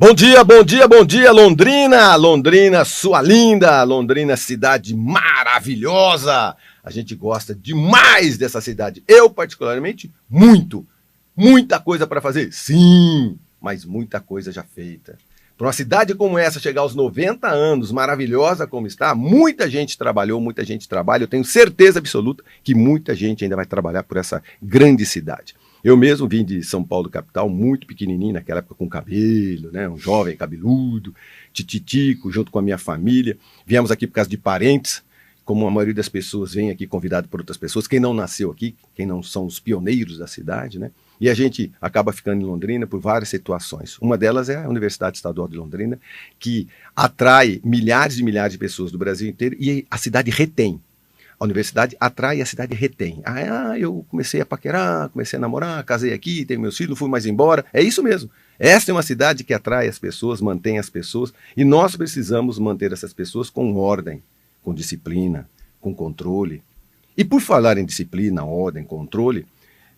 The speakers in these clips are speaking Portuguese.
Bom dia, bom dia, bom dia, Londrina! Londrina, sua linda! Londrina, cidade maravilhosa! A gente gosta demais dessa cidade. Eu, particularmente, muito. Muita coisa para fazer? Sim, mas muita coisa já feita. Para uma cidade como essa chegar aos 90 anos, maravilhosa como está, muita gente trabalhou, muita gente trabalha. Eu tenho certeza absoluta que muita gente ainda vai trabalhar por essa grande cidade. Eu mesmo vim de São Paulo, capital, muito pequenininho, naquela época com cabelo, né? Um jovem cabeludo, tititico, junto com a minha família. Viemos aqui por causa de parentes, como a maioria das pessoas vem aqui convidado por outras pessoas. Quem não nasceu aqui, quem não são os pioneiros da cidade, né? E a gente acaba ficando em Londrina por várias situações. Uma delas é a Universidade Estadual de Londrina, que atrai milhares e milhares de pessoas do Brasil inteiro e a cidade retém. A universidade atrai e a cidade retém. Eu comecei a paquerar, comecei a namorar, casei aqui, tenho meus filhos, não fui mais embora. É isso mesmo. Essa é uma cidade que atrai as pessoas, mantém as pessoas, e nós precisamos manter essas pessoas com ordem, com disciplina, com controle. E por falar em disciplina, ordem, controle,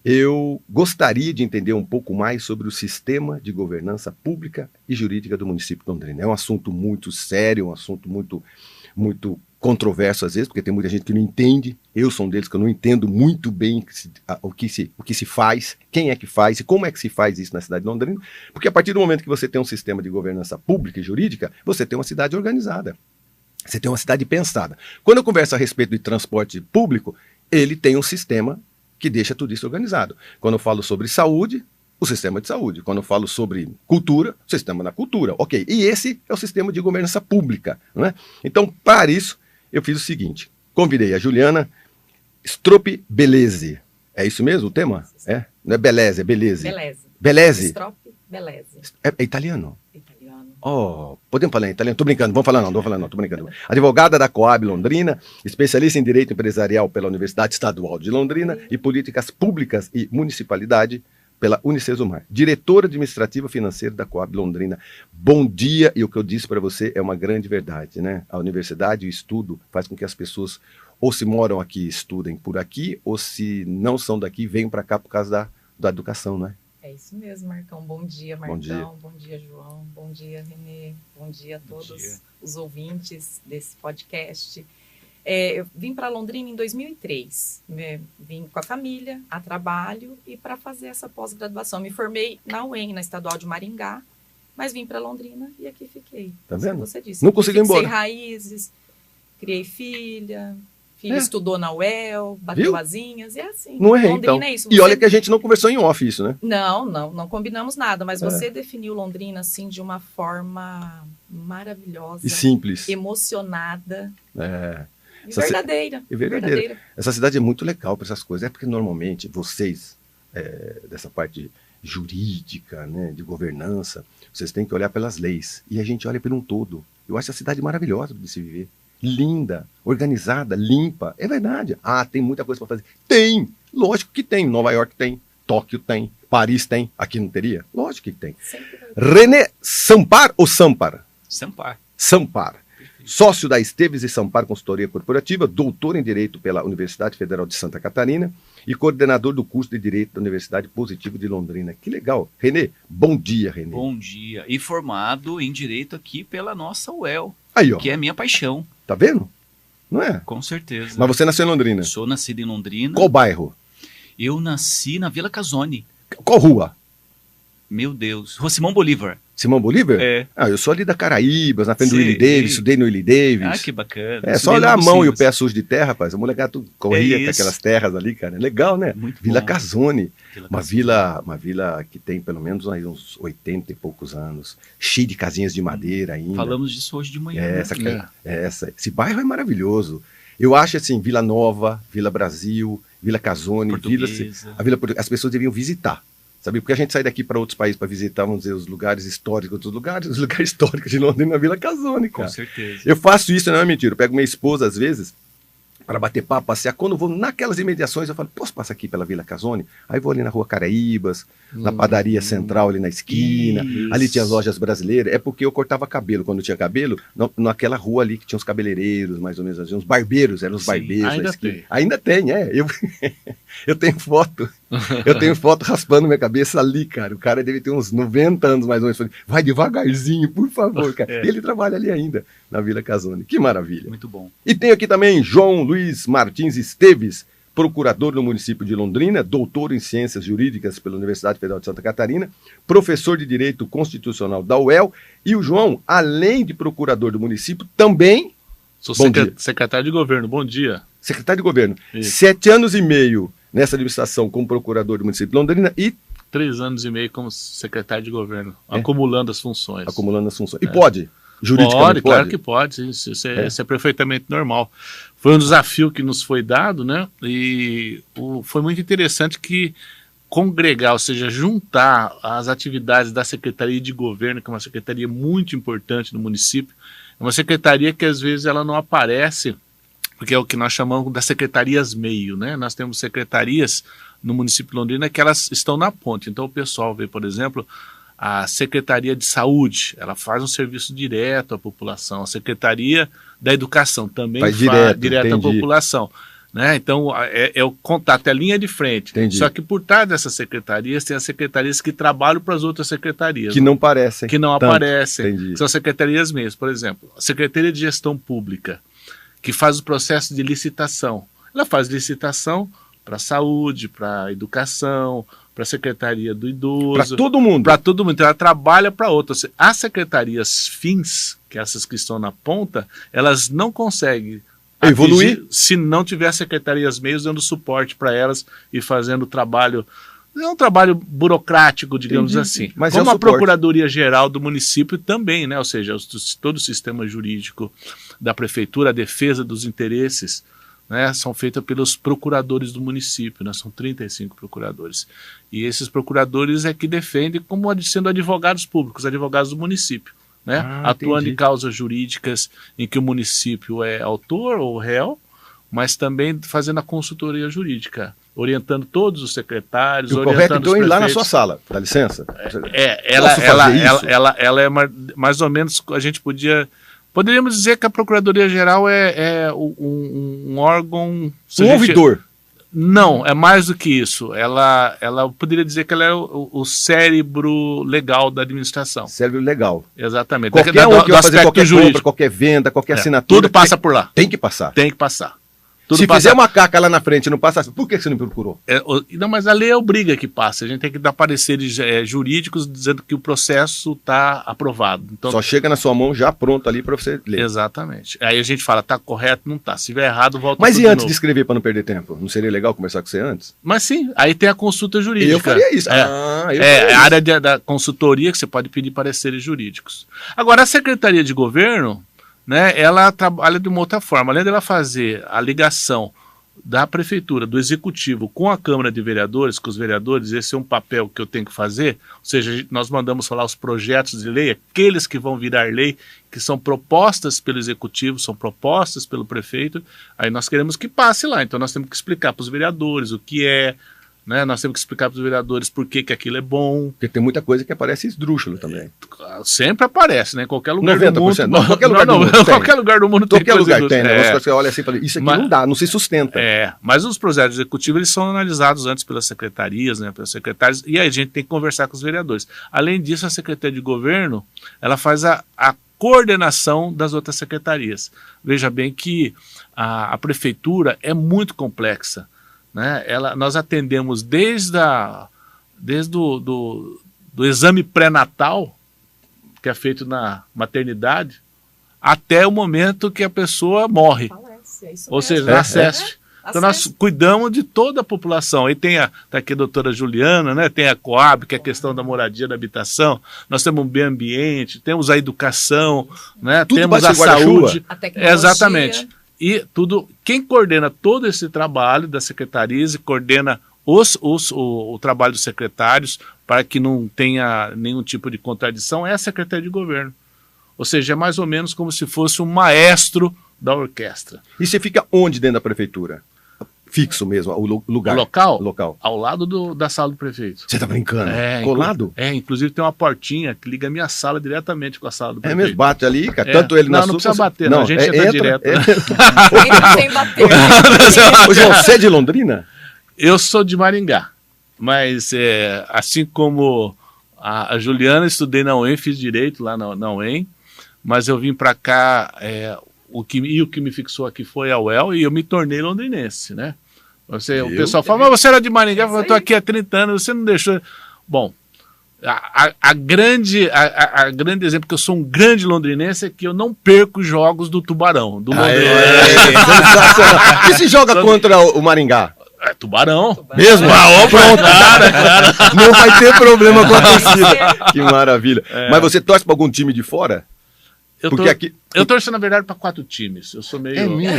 eu gostaria de entender um pouco mais sobre o sistema de governança pública e jurídica do município de Londrina. É um assunto muito sério, um assunto muito controverso às vezes, porque tem muita gente que não entende. Eu sou um deles que eu não entendo muito bem o que se faz, quem é que faz e como é que se faz isso na cidade de Londrina, porque a partir do momento que você tem um sistema de governança pública e jurídica, você tem uma cidade organizada, você tem uma cidade pensada. Quando eu converso a respeito de transporte público, ele tem um sistema que deixa tudo isso organizado. Quando eu falo sobre saúde, o sistema de saúde. Quando eu falo sobre cultura, o sistema da cultura. Ok, e esse é o sistema de governança pública, não é? Então, para isso, eu fiz o seguinte, convidei a Juliana Stropi Beleze. É isso mesmo o tema? É? Não é Beleze, é Beleze. Beleze. Beleze? Stropi Beleze. É italiano? Italiano. Oh, podemos falar em italiano? Tô brincando, vamos falar não, tô brincando. Advogada da Coab Londrina, especialista em Direito Empresarial pela Universidade Estadual de Londrina e Políticas Públicas e Municipalidade pela Unicesumar, diretora administrativa financeira da Coab Londrina. Bom dia, e o que eu disse para você é uma grande verdade, né? A universidade, o estudo, faz com que as pessoas ou se moram aqui, estudem por aqui, ou se não são daqui, venham para cá por causa da educação, não é? É isso mesmo, Marcão. Bom dia, Marcão. Bom dia, João. Bom dia, Renê. Bom dia a todos os ouvintes desse podcast. Eu vim para Londrina em 2003, vim com a família, a trabalho e para fazer essa pós-graduação. Me formei na UEM, na Estadual de Maringá, mas vim para Londrina e aqui fiquei. Tá vendo? Você disse. Não consegui ir embora. Fixei raízes, criei filha estudou na UEL, bateu asinhas, e é assim. Não errei, Londrina então. é isso. E olha que a gente não conversou em off isso, né? Não combinamos nada, mas você definiu Londrina assim de uma forma maravilhosa. E simples. Emocionada. Verdadeira. Essa cidade é muito legal para essas coisas. É porque normalmente vocês, dessa parte jurídica, né, de governança, vocês têm que olhar pelas leis. E a gente olha por um todo. Eu acho a cidade maravilhosa de se viver. Linda, organizada, limpa. É verdade. Tem muita coisa para fazer. Tem! Lógico que tem. Nova York tem. Tóquio tem. Paris tem. Aqui não teria? Lógico que tem. René Sampar ou Sampar? Sampar. Sócio da Esteves e Sampar Consultoria Corporativa, doutor em Direito pela Universidade Federal de Santa Catarina e coordenador do curso de Direito da Universidade Positivo de Londrina. Que legal. Renê, bom dia, Renê. Bom dia. E formado em Direito aqui pela nossa UEL, aí, ó, que é a minha paixão. Tá vendo? Não é? Com certeza. Mas você nasceu em Londrina? Sou nascido em Londrina. Qual bairro? Eu nasci na Vila Casone. Qual rua? Meu Deus. Rua Simão Bolívar. Simão Bolívar? É. Eu sou ali da Caraíbas, na frente do Willie Davis, estudei no Willie Davis. Que bacana. É só olhar a mão e o pé sujo de terra, rapaz. A molecada tudo corria com aquelas terras ali, cara. Legal, né? Muito Vila bom. Casone. Uma vila que tem pelo menos uns 80 e poucos anos. Cheia de casinhas de madeira ainda. Falamos disso hoje de manhã. Esse bairro é maravilhoso. Eu acho assim, Vila Nova, Vila Brasil, Vila Casone, as pessoas deviam visitar. Sabe? Porque a gente sai daqui para outros países para visitar, vamos dizer, os lugares históricos, os lugares históricos de Londrina, na Vila Casone, cara. Com certeza. Eu faço isso, não é mentira. Eu pego minha esposa, às vezes, para bater papo, passear. Quando eu vou naquelas imediações, eu falo, posso passar aqui pela Vila Casone? Aí vou ali na Rua Caraíbas, na padaria central ali na esquina. Isso. Ali tinha as lojas brasileiras. É porque eu cortava cabelo. Quando eu tinha cabelo, naquela rua ali que tinha os cabeleireiros, mais ou menos, uns barbeiros, eram os barbeiros. Ainda tem. Ainda tem, Eu tenho foto. Eu tenho foto raspando minha cabeça ali, cara. O cara deve ter uns 90 anos mais ou menos. Falei, vai devagarzinho, por favor, cara. E ele trabalha ali ainda, na Vila Casone. Que maravilha. Muito bom. E tem aqui também João Luiz Martins Esteves, procurador do município de Londrina, doutor em Ciências Jurídicas pela Universidade Federal de Santa Catarina, professor de Direito Constitucional da UEL. E o João, além de procurador do município, também... Sou secretário de governo, bom dia. Secretário de governo. Isso. 7 anos e meio nessa administração como procurador do município de Londrina e 3 anos e meio como secretário de governo, acumulando as funções. Acumulando as funções. E pode? Juridicamente pode? Claro que pode. Isso é perfeitamente normal. Foi um desafio que nos foi dado, né? E foi muito interessante que congregar, ou seja, juntar as atividades da Secretaria de Governo, que é uma secretaria muito importante no município, é uma secretaria que às vezes ela não aparece, porque é o que nós chamamos das secretarias meio, né? Nós temos secretarias no município de Londrina que elas estão na ponte. Então o pessoal vê, por exemplo, a Secretaria de Saúde, ela faz um serviço direto à população. A Secretaria da Educação também faz direto à população. Né? Então é o contato, é a linha de frente. Entendi. Só que por trás dessas secretarias tem as secretarias que trabalham para as outras secretarias. Que não parecem. Que não aparecem. Entendi. São secretarias mesmo. Por exemplo, a Secretaria de Gestão Pública, que faz o processo de licitação. Ela faz licitação para a saúde, para a educação, para a Secretaria do Idoso. Para todo mundo. Para todo mundo. Então ela trabalha para outras. As secretarias fins, que é essas que estão na ponta, elas não conseguem evoluir se não tiver secretarias meios dando suporte para elas e fazendo trabalho. É um trabalho burocrático, digamos assim. Mas como é a Procuradoria-Geral do município também, né? Ou seja, todo o sistema jurídico da prefeitura, a defesa dos interesses, né, são feitas pelos procuradores do município, né? São 35 procuradores. E esses procuradores é que defendem como sendo advogados públicos, advogados do município, né? Atuando em causas jurídicas em que o município é autor ou réu, mas também fazendo a consultoria jurídica, orientando todos os secretários, correto, então, ir lá na sua sala, dá licença? Ela é mais ou menos, a gente poderíamos dizer que a Procuradoria-Geral é um órgão... Um ouvidor. Não, é mais do que isso. Ela poderia dizer que ela é o cérebro legal da administração. Cérebro legal. Exatamente. Qualquer um que vai fazer qualquer compra, qualquer venda, qualquer assinatura... Tudo passa por lá. Tem que passar. Tem que passar. Se fizer uma caca lá na frente e não passa, por que você não me procurou? Não, mas a lei obriga que passe. A gente tem que dar pareceres jurídicos dizendo que o processo está aprovado. Então, só chega na sua mão já pronto ali para você ler. Exatamente. Aí a gente fala, está correto, não está. Se estiver errado, volta. Mas e antes de escrever para não perder tempo? Não seria legal conversar com você antes? Mas sim, aí tem a consulta jurídica. Eu faria isso. A área da consultoria que você pode pedir pareceres jurídicos. Agora, a Secretaria de Governo, né, ela trabalha de uma outra forma. Além dela fazer a ligação da prefeitura, do executivo com a Câmara de Vereadores, com os vereadores, esse é um papel que eu tenho que fazer, ou seja, nós mandamos falar os projetos de lei, aqueles que vão virar lei, que são propostas pelo executivo, são propostas pelo prefeito, aí nós queremos que passe lá, então nós temos que explicar para os vereadores o que é, né? Nós temos que explicar para os vereadores por que aquilo é bom. Porque tem muita coisa que aparece esdrúxulo também. Sempre aparece, né? Em qualquer lugar 90%, do mundo. Não, qualquer lugar do mundo tem. Qualquer lugar do mundo tem. Qualquer lugar tem, né? Você olha assim e fala, isso aqui não dá, não se sustenta. Mas os projetos executivos eles são analisados antes pelas secretarias, né? Pelos secretários, e aí a gente tem que conversar com os vereadores. Além disso, a Secretaria de Governo, ela faz a coordenação das outras secretarias. Veja bem que a prefeitura é muito complexa. Né? Nós atendemos desde do exame pré-natal, que é feito na maternidade, até o momento que a pessoa morre. Falece, ou seja, na SESP. Então nós cuidamos de toda a população. Aí tá aqui a doutora Juliana, né? Tem a Coab, que é a questão da moradia, da habitação. Nós temos o meio ambiente, temos a educação, né? Temos a saúde. A tecnologia. Exatamente. E quem coordena todo esse trabalho das secretarias e coordena o trabalho dos secretários para que não tenha nenhum tipo de contradição é a Secretaria de Governo. Ou seja, é mais ou menos como se fosse um maestro da orquestra. E você fica onde dentro da prefeitura? Fixo mesmo, o lugar. Local? Ao lado da sala do prefeito. Você tá brincando? Colado? Inclusive tem uma portinha que liga a minha sala diretamente com a sala do prefeito. É mesmo, bate ali, cara, tanto ele não precisa bater, não, a gente entra direto. Entra sem bater. Ô, João, você é de Londrina? Eu sou de Maringá. Mas assim como a Juliana, estudei na UEM, fiz direito lá na UEM, mas eu vim para cá, o que me fixou aqui foi a UEL e eu me tornei londrinense, né? O pessoal fala, mas você era de Maringá, eu estou aqui há 30 anos, você não deixou... Bom, a grande exemplo que eu sou um grande londrinense é que eu não perco jogos do Tubarão, do Londrina. Sensacional. E se joga contra o Maringá? Tubarão. Mesmo? Pronto. Cara. Não vai ter problema com a torcida. Que maravilha. Mas você torce para algum time de fora? Eu torço, na verdade, para 4 times. Eu sou meio... Muito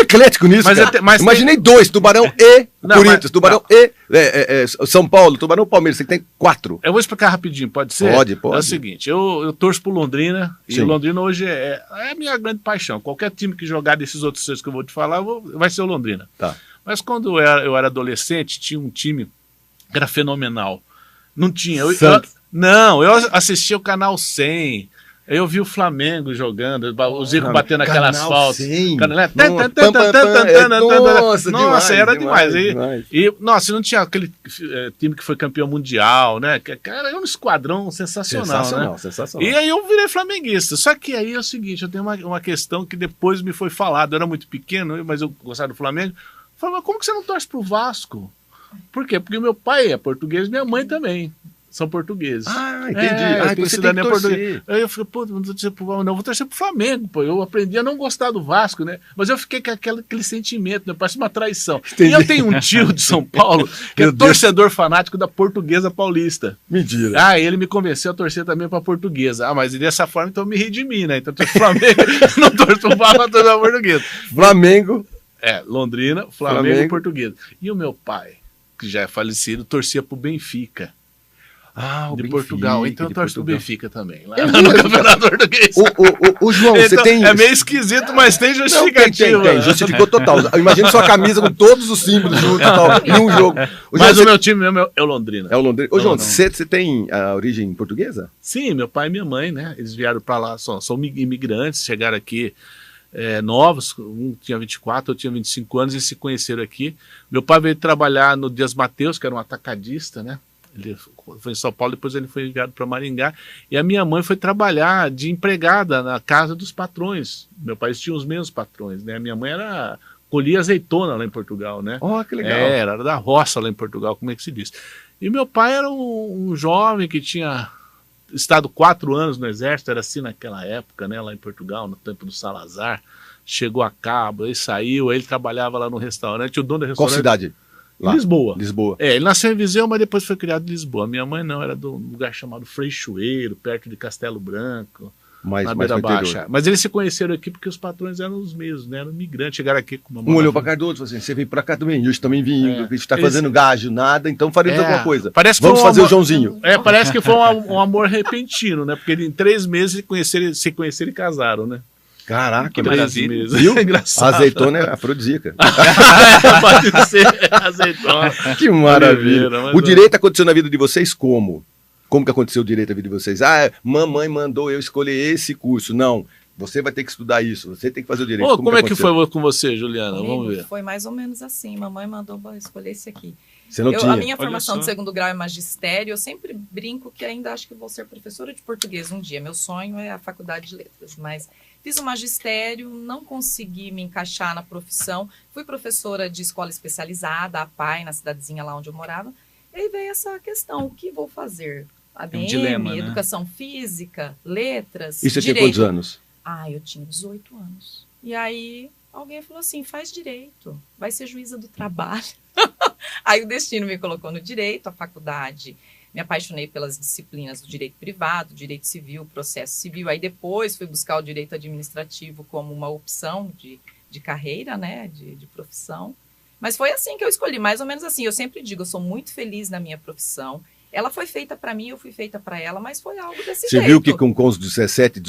eclético nisso, mas imaginei 2, Tubarão e Corinthians, Tubarão e São Paulo, Tubarão e Palmeiras, você tem 4. Eu vou explicar rapidinho, pode ser? Pode. É o seguinte, eu torço pro Londrina, e o Londrina hoje é a minha grande paixão. Qualquer time que jogar desses outros 6 que eu vou te falar, vai ser o Londrina. Tá. Mas quando eu era adolescente, tinha um time que era fenomenal. Não tinha... eu assistia o Canal 100... Eu vi o Flamengo jogando, o Zico batendo aquelas faltas. Nossa, era demais. Nossa, não tinha aquele time que foi campeão mundial, né? Era um esquadrão sensacional, né? E aí eu virei flamenguista. Só que aí é o seguinte, eu tenho uma questão que depois me foi falado. Eu era muito pequeno, mas eu gostava do Flamengo. Eu falei, mas como que você não torce pro Vasco? Por quê? Porque meu pai é português e minha mãe também. São portugueses. Entendi. Eu tenho cidadania portuguesa. Aí eu falei, não vou torcer pro Flamengo, pô. Eu aprendi a não gostar do Vasco, né? Mas eu fiquei com aquele sentimento, né? Parece uma traição. Entendi. E eu tenho um tio de São Paulo que é torcedor fanático da Portuguesa Paulista. Mentira. Ele me convenceu a torcer também pra Portuguesa. Mas dessa forma, então eu me ri de mim, né? Então eu torço pro Flamengo, não torço pro Vasco, mas torço pra Portuguesa. Flamengo. Londrina, Flamengo e Portuguesa. E o meu pai, que já é falecido, torcia pro Benfica. De Portugal, então eu torço pro Benfica também, lá no Campeonato Português. O João, então, você tem... É meio esquisito, mas tem justificativa. Tem, justificou total. Imagina sua camisa com todos os símbolos juntos e tal, em um jogo. Mas o meu time mesmo é o Londrina. É o Londrina. Ô, João, você tem a origem portuguesa? Sim, meu pai e minha mãe, né? Eles vieram pra lá, são imigrantes, chegaram aqui novos, um tinha 24, outro tinha 25 anos e se conheceram aqui. Meu pai veio trabalhar no Dias Mateus, que era um atacadista, né? Ele foi em São Paulo, depois ele foi enviado para Maringá. E a minha mãe foi trabalhar de empregada na casa dos patrões. Meu pai tinha os mesmos patrões, né? A minha mãe colhia azeitona lá em Portugal, né? Que legal. Era da roça lá em Portugal, como é que se diz. E meu pai era um jovem que tinha estado 4 anos no exército, era assim naquela época, né? Lá em Portugal, no tempo do Salazar. Chegou a cabo, aí saiu, aí ele trabalhava lá no restaurante. O dono do restaurante... Qual cidade? Lá. Lisboa. Ele nasceu em Viseu, mas depois foi criado em Lisboa. Minha mãe não, era de um lugar chamado Freixoeiro, perto de Castelo Branco, na Beira Baixa. Mas eles se conheceram aqui porque os patrões eram os mesmos, né? Eram migrantes, chegaram aqui com uma... Um olhou para cá do outro, assim, você veio para cá também, eu também vim, a gente está fazendo gajo, nada, então faremos alguma coisa. Vamos fazer o Joãozinho. Parece que foi um amor repentino, né? Porque em 3 meses se conheceram e casaram, né? Caraca, que maravilha. Viu? Engraçado. A azeitona é afrodisíaca. Pode ser azeitona. Que maravilha. O direito aconteceu na vida de vocês como? Como que aconteceu o direito na vida de vocês? Mamãe mandou eu escolher esse curso. Não, você vai ter que estudar isso, você tem que fazer o direito. Como é que foi com você, Juliana? Vamos ver. Foi mais ou menos assim. Mamãe mandou escolher esse aqui. Você não tinha. A minha formação de 2º grau é magistério. Eu sempre brinco que ainda acho que vou ser professora de português um dia. Meu sonho é a faculdade de letras, mas fiz o magistério, não consegui me encaixar na profissão. Fui professora de escola especializada, a PAI, na cidadezinha lá onde eu morava. E aí veio essa questão, o que vou fazer? ADM, dilema, educação física, letras, E você direito. tinha quantos anos? Eu tinha 18 anos. E aí alguém falou assim, faz direito, vai ser juíza do trabalho. Aí o destino me colocou no direito, a faculdade. Me apaixonei pelas disciplinas do direito privado, direito civil, processo civil. Aí depois fui buscar o direito administrativo como uma opção de carreira, né, de profissão. Mas foi assim que eu escolhi, mais ou menos assim. Eu sempre digo, eu sou muito feliz na minha profissão. Ela foi feita para mim, eu fui feita para ela, mas foi algo desse jeito. Você viu que com os 16,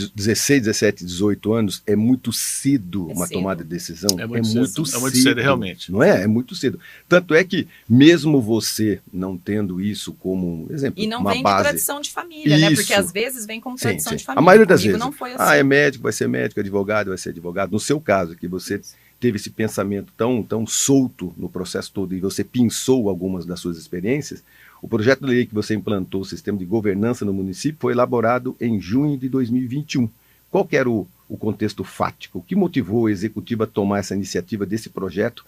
17, 18 anos é muito cedo uma tomada de decisão? É muito cedo. É muito cedo, realmente. Não é? É muito cedo. Tanto é que, mesmo você não tendo isso como um exemplo, e não uma vem base... de tradição de família, né? Porque às vezes vem como tradição de família. A maioria das vezes. Não foi assim. É médico, vai ser médico, advogado, vai ser advogado. No seu caso, que você teve esse pensamento tão solto no processo todo e você pensou algumas das suas experiências, o projeto de lei que você implantou, o sistema de governança no município, foi elaborado em junho de 2021. Qual que era o contexto fático? O que motivou a executiva a tomar essa iniciativa desse projeto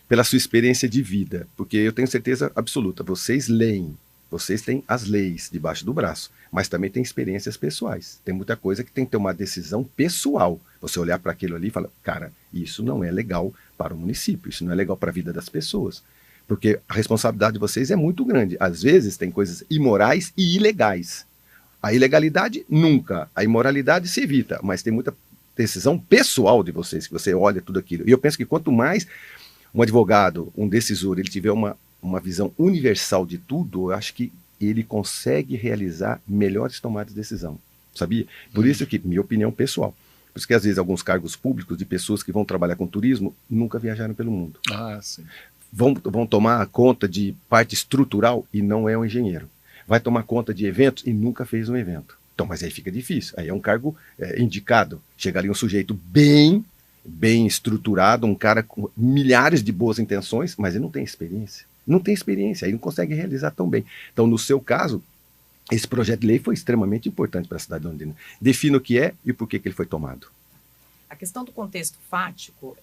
pela sua experiência de vida? Porque eu tenho certeza absoluta, vocês leem, vocês têm as leis debaixo do braço, mas também têm experiências pessoais. Tem muita coisa que tem que ter uma decisão pessoal. Você olhar para aquilo ali e falar, cara, isso não é legal para o município, isso não é legal para a vida das pessoas. Porque a responsabilidade de vocês é muito grande. Às vezes tem coisas imorais e ilegais. A ilegalidade nunca, a imoralidade se evita, mas tem muita decisão pessoal de vocês, que você olha tudo aquilo. E eu penso que quanto mais um advogado, um decisor, ele tiver uma visão universal de tudo, eu acho que ele consegue realizar melhores tomadas de decisão, sabia? Por isso que, minha opinião pessoal, por isso que às vezes alguns cargos públicos de pessoas que vão trabalhar com turismo nunca viajaram pelo mundo. Sim. Vão tomar conta de parte estrutural e não é um engenheiro. Vai tomar conta de eventos e nunca fez um evento. Então, mas aí fica difícil. Aí é um cargo indicado. Chega ali um sujeito bem estruturado, um cara com milhares de boas intenções, mas ele não tem experiência. Não tem experiência, aí não consegue realizar tão bem. Então, no seu caso, esse projeto de lei foi extremamente importante para a cidade de Londrina. Defina o que é e por que ele foi tomado. A questão do contexto fático,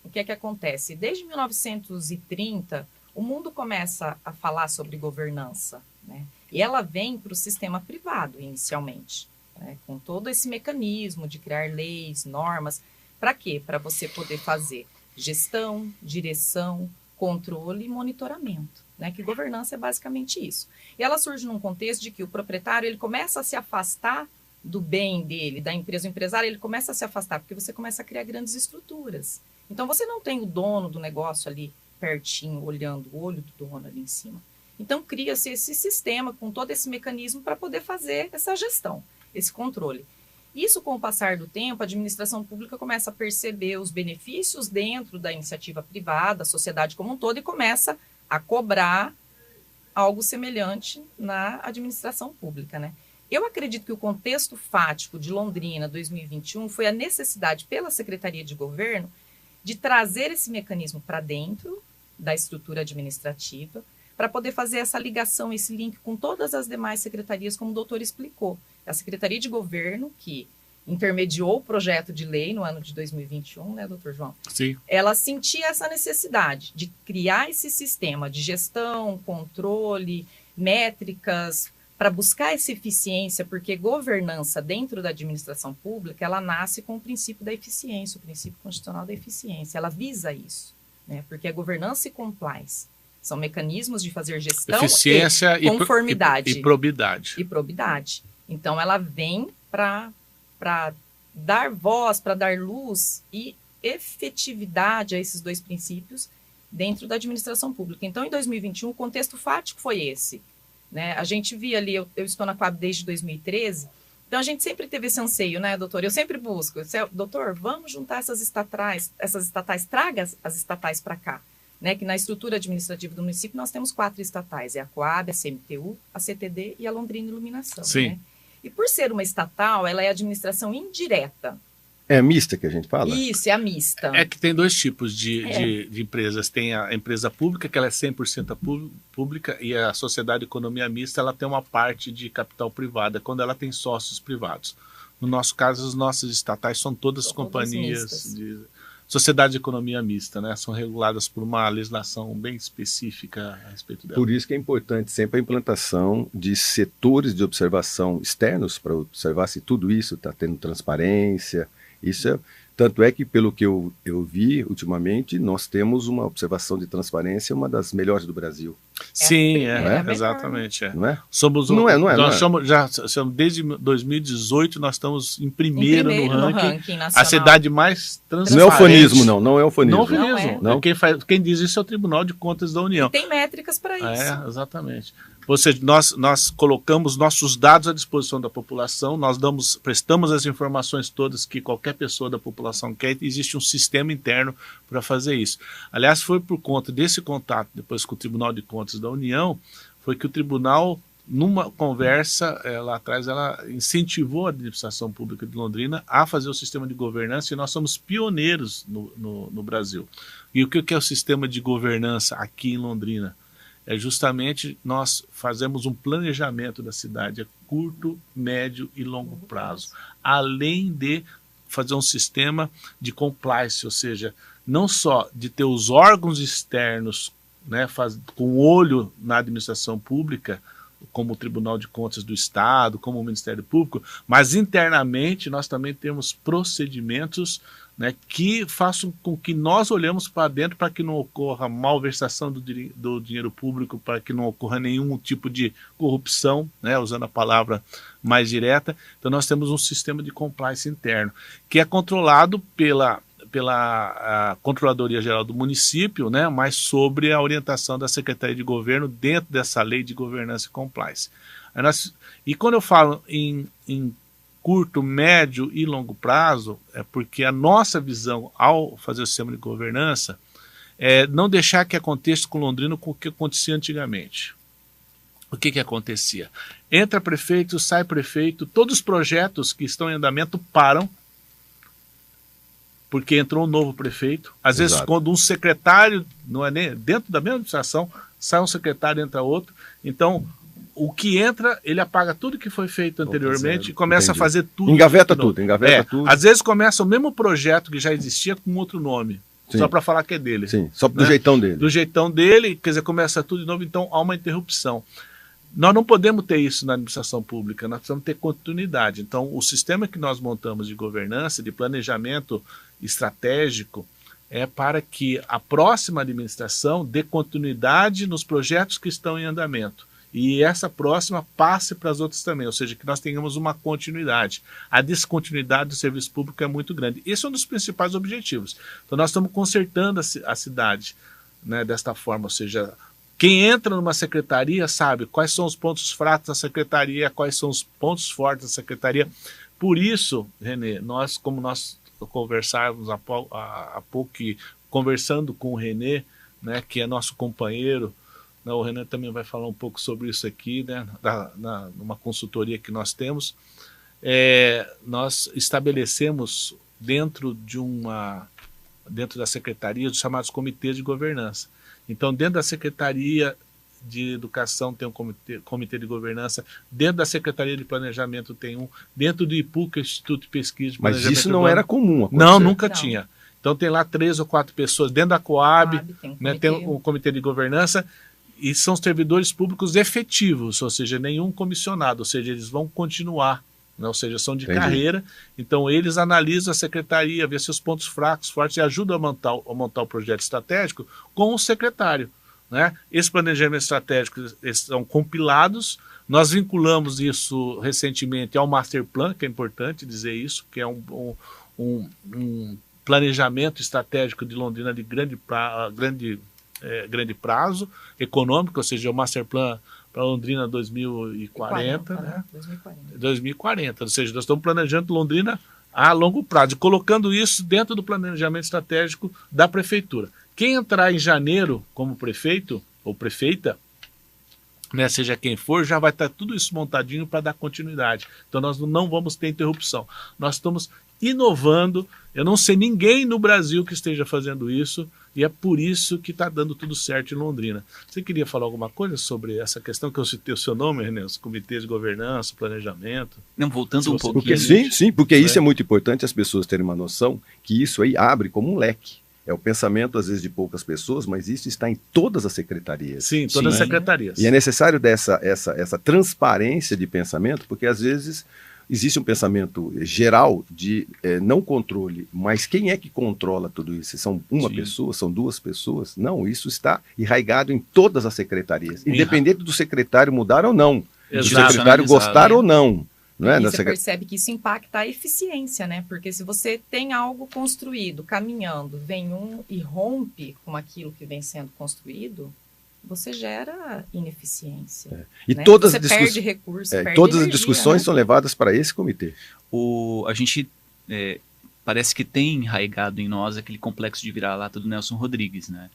o que é que acontece? Desde 1930, o mundo começa a falar sobre governança, né? E ela vem para o sistema privado, inicialmente, né? Com todo esse mecanismo de criar leis, normas. Para quê? Para você poder fazer gestão, direção, controle e monitoramento, né? Que governança é basicamente isso. E ela surge num contexto de que o proprietário ele começa a se afastar do bem dele, da empresa, o empresário, ele começa a se afastar, porque você começa a criar grandes estruturas. Então, você não tem o dono do negócio ali pertinho, olhando o olho do dono ali em cima. Então, cria-se esse sistema com todo esse mecanismo para poder fazer essa gestão, esse controle. Isso, com o passar do tempo, a administração pública começa a perceber os benefícios dentro da iniciativa privada, a sociedade como um todo, e começa a cobrar algo semelhante na administração pública, né? Eu acredito que o contexto fático de Londrina 2021 foi a necessidade pela Secretaria de Governo de trazer esse mecanismo para dentro da estrutura administrativa para poder fazer essa ligação, esse link com todas as demais secretarias, como o doutor explicou. A Secretaria de Governo, que intermediou o projeto de lei no ano de 2021, né, doutor João? Sim. Ela sentia essa necessidade de criar esse sistema de gestão, controle, métricas, para buscar essa eficiência, porque governança dentro da administração pública, ela nasce com o princípio da eficiência, o princípio constitucional da eficiência. Ela visa isso, né? Porque a governança e compliance são mecanismos de fazer gestão, eficiência e conformidade. E probidade. E probidade. Então, ela vem para dar voz, para dar luz e efetividade a esses dois princípios dentro da administração pública. Então, em 2021, o contexto fático foi esse, né? A gente via ali, eu estou na Coab desde 2013, então a gente sempre teve esse anseio, né, doutor? Eu sempre busco, doutor, vamos juntar essas estatais, traga as estatais para cá, né? Que na estrutura administrativa do município nós temos 4 estatais, é a Coab, a CMTU, a CTD e a Londrina Iluminação. Sim. Né? E por ser uma estatal, ela é administração indireta. É a mista que a gente fala? Isso, é a mista. É que tem dois tipos de empresas. Tem a empresa pública, que ela é 100% pública, e a sociedade de economia mista, ela tem uma parte de capital privada, quando ela tem sócios privados. No nosso caso, as nossas estatais são todas companhias de sociedade de economia mista, né? São reguladas por uma legislação bem específica a respeito dela. Por isso que é importante sempre a implantação de setores de observação externos para observar se tudo isso está tendo transparência. Isso é, tanto é que, pelo que eu vi ultimamente, nós temos uma observação de transparência, uma das melhores do Brasil. Sim, é exatamente. Não é? Nós somos desde 2018, nós estamos em primeiro no ranking nacional. A cidade mais transparente. Não é ufanismo, não é ufanismo. Não. Quem diz isso é o Tribunal de Contas da União. E tem métricas para isso. Exatamente. Ou seja, nós colocamos nossos dados à disposição da população, prestamos as informações todas que qualquer pessoa da população quer, e existe um sistema interno para fazer isso. Aliás, foi por conta desse contato depois com o Tribunal de Contas da União, foi que o tribunal numa conversa lá atrás, ela incentivou a administração pública de Londrina a fazer o sistema de governança, e nós somos pioneiros no Brasil. E o que é o sistema de governança aqui em Londrina? É justamente nós fazemos um planejamento da cidade a curto, médio e longo prazo, além de fazer um sistema de compliance, ou seja, não só de ter os órgãos externos, né, com olho na administração pública, como o Tribunal de Contas do Estado, como o Ministério Público, mas internamente nós também temos procedimentos, né, que façam com que nós olhemos para dentro para que não ocorra malversação do dinheiro público, para que não ocorra nenhum tipo de corrupção, né, usando a palavra mais direta. Então nós temos um sistema de compliance interno, que é controlado pela Controladoria Geral do município, né, mas sobre a orientação da Secretaria de Governo dentro dessa lei de governança e compliance. E quando eu falo em curto, médio e longo prazo, é porque a nossa visão ao fazer o sistema de governança é não deixar que aconteça com Londrina com o que acontecia antigamente. O que acontecia? Entra prefeito, sai prefeito, todos os projetos que estão em andamento param, porque entrou um novo prefeito. Às vezes, quando um secretário, não é nem dentro da mesma administração, sai um secretário, entra outro. Então, o que entra, ele apaga tudo que foi feito anteriormente e começa a fazer tudo. Engaveta tudo, tudo. Às vezes começa o mesmo projeto que já existia com outro nome, só para falar que é dele. Sim, só do jeitão dele. Do jeitão dele, quer dizer, começa tudo de novo, então há uma interrupção. Nós não podemos ter isso na administração pública, nós precisamos ter continuidade. Então, o sistema que nós montamos de governança, de planejamento estratégico, é para que a próxima administração dê continuidade nos projetos que estão em andamento. E essa próxima passe para as outras também, ou seja, que nós tenhamos uma continuidade. A descontinuidade do serviço público é muito grande. Esse é um dos principais objetivos. Então, nós estamos consertando a cidade, né, desta forma, ou seja, quem entra numa secretaria sabe quais são os pontos fracos da secretaria, quais são os pontos fortes da secretaria. Por isso, Renê, como nós conversávamos há pouco, conversando com o Renê, né, que é nosso companheiro, né, o Renê também vai falar um pouco sobre isso aqui, né, numa consultoria que nós temos. Nós estabelecemos dentro da secretaria os chamados comitês de governança. Então, dentro da Secretaria de Educação tem um comitê de governança, dentro da Secretaria de Planejamento tem um, dentro do IPUCA, Instituto de Pesquisa de Planejamento. Mas isso não era comum acontecer. Não, nunca tinha. Então tem lá 3 ou 4 pessoas, dentro da Coab, tem um comitê de governança, e são servidores públicos efetivos, ou seja, nenhum comissionado, ou seja, eles vão continuar, né? Ou seja, são de carreira, então eles analisam a secretaria, vê seus pontos fracos, fortes, e ajudam a montar o projeto estratégico com o secretário, né? Esses planejamentos estratégicos são compilados, nós vinculamos isso recentemente ao Master Plan, que é importante dizer isso, que é um planejamento estratégico de Londrina de grande prazo econômico, ou seja, o Master Plan para Londrina 2040, né? 2040, ou seja, nós estamos planejando Londrina a longo prazo, e colocando isso dentro do planejamento estratégico da prefeitura. Quem entrar em janeiro como prefeito ou prefeita, né, seja quem for, já vai estar tudo isso montadinho para dar continuidade. Então nós não vamos ter interrupção. Nós estamos inovando, eu não sei ninguém no Brasil que esteja fazendo isso, e é por isso que está dando tudo certo em Londrina. Você queria falar alguma coisa sobre essa questão que eu citei o seu nome, René, os comitês de governança, planejamento? Não, voltando um pouquinho. Porque, sim, porque isso é muito importante as pessoas terem uma noção que isso aí abre como um leque. É o pensamento, às vezes, de poucas pessoas, mas isso está em todas as secretarias. Sim, todas as secretarias. E é necessário essa transparência de pensamento, porque, às vezes, existe um pensamento geral de não controle, mas quem é que controla tudo isso? São uma pessoa, são duas pessoas? Não, isso está enraizado em todas as secretarias, independente do secretário mudar ou não, do secretário gostar ou não. Não é? E você percebe que isso impacta a eficiência, né? Porque se você tem algo construído, caminhando, vem um e rompe com aquilo que vem sendo construído, você gera ineficiência. E né? todas você perde recursos, perde todas energia, as discussões, né? são levadas para esse comitê. A gente parece que tem enraizado em nós aquele complexo de vira-lata do Nelson Rodrigues, né?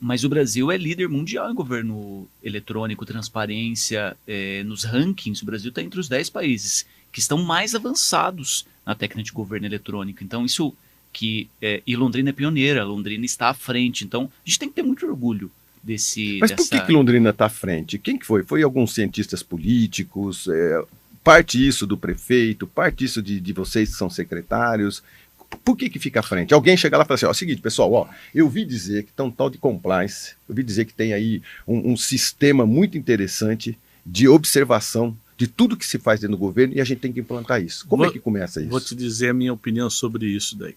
Mas o Brasil é líder mundial em governo eletrônico, transparência, nos rankings. O Brasil está entre os 10 países que estão mais avançados na técnica de governo eletrônico. Então, isso e Londrina é pioneira, Londrina está à frente. Então, a gente tem que ter muito orgulho desse... Mas por que Londrina está à frente? Quem que foi? Foi alguns cientistas políticos? Parte isso do prefeito? Parte isso de vocês que são secretários? Por que fica à frente? Alguém chega lá e fala assim, ó, seguinte, pessoal, ó, eu ouvi dizer que tem um tal de compliance, eu ouvi dizer que tem aí um sistema muito interessante de observação de tudo que se faz dentro do governo e a gente tem que implantar isso. Como é que começa isso? Vou te dizer a minha opinião sobre isso daí.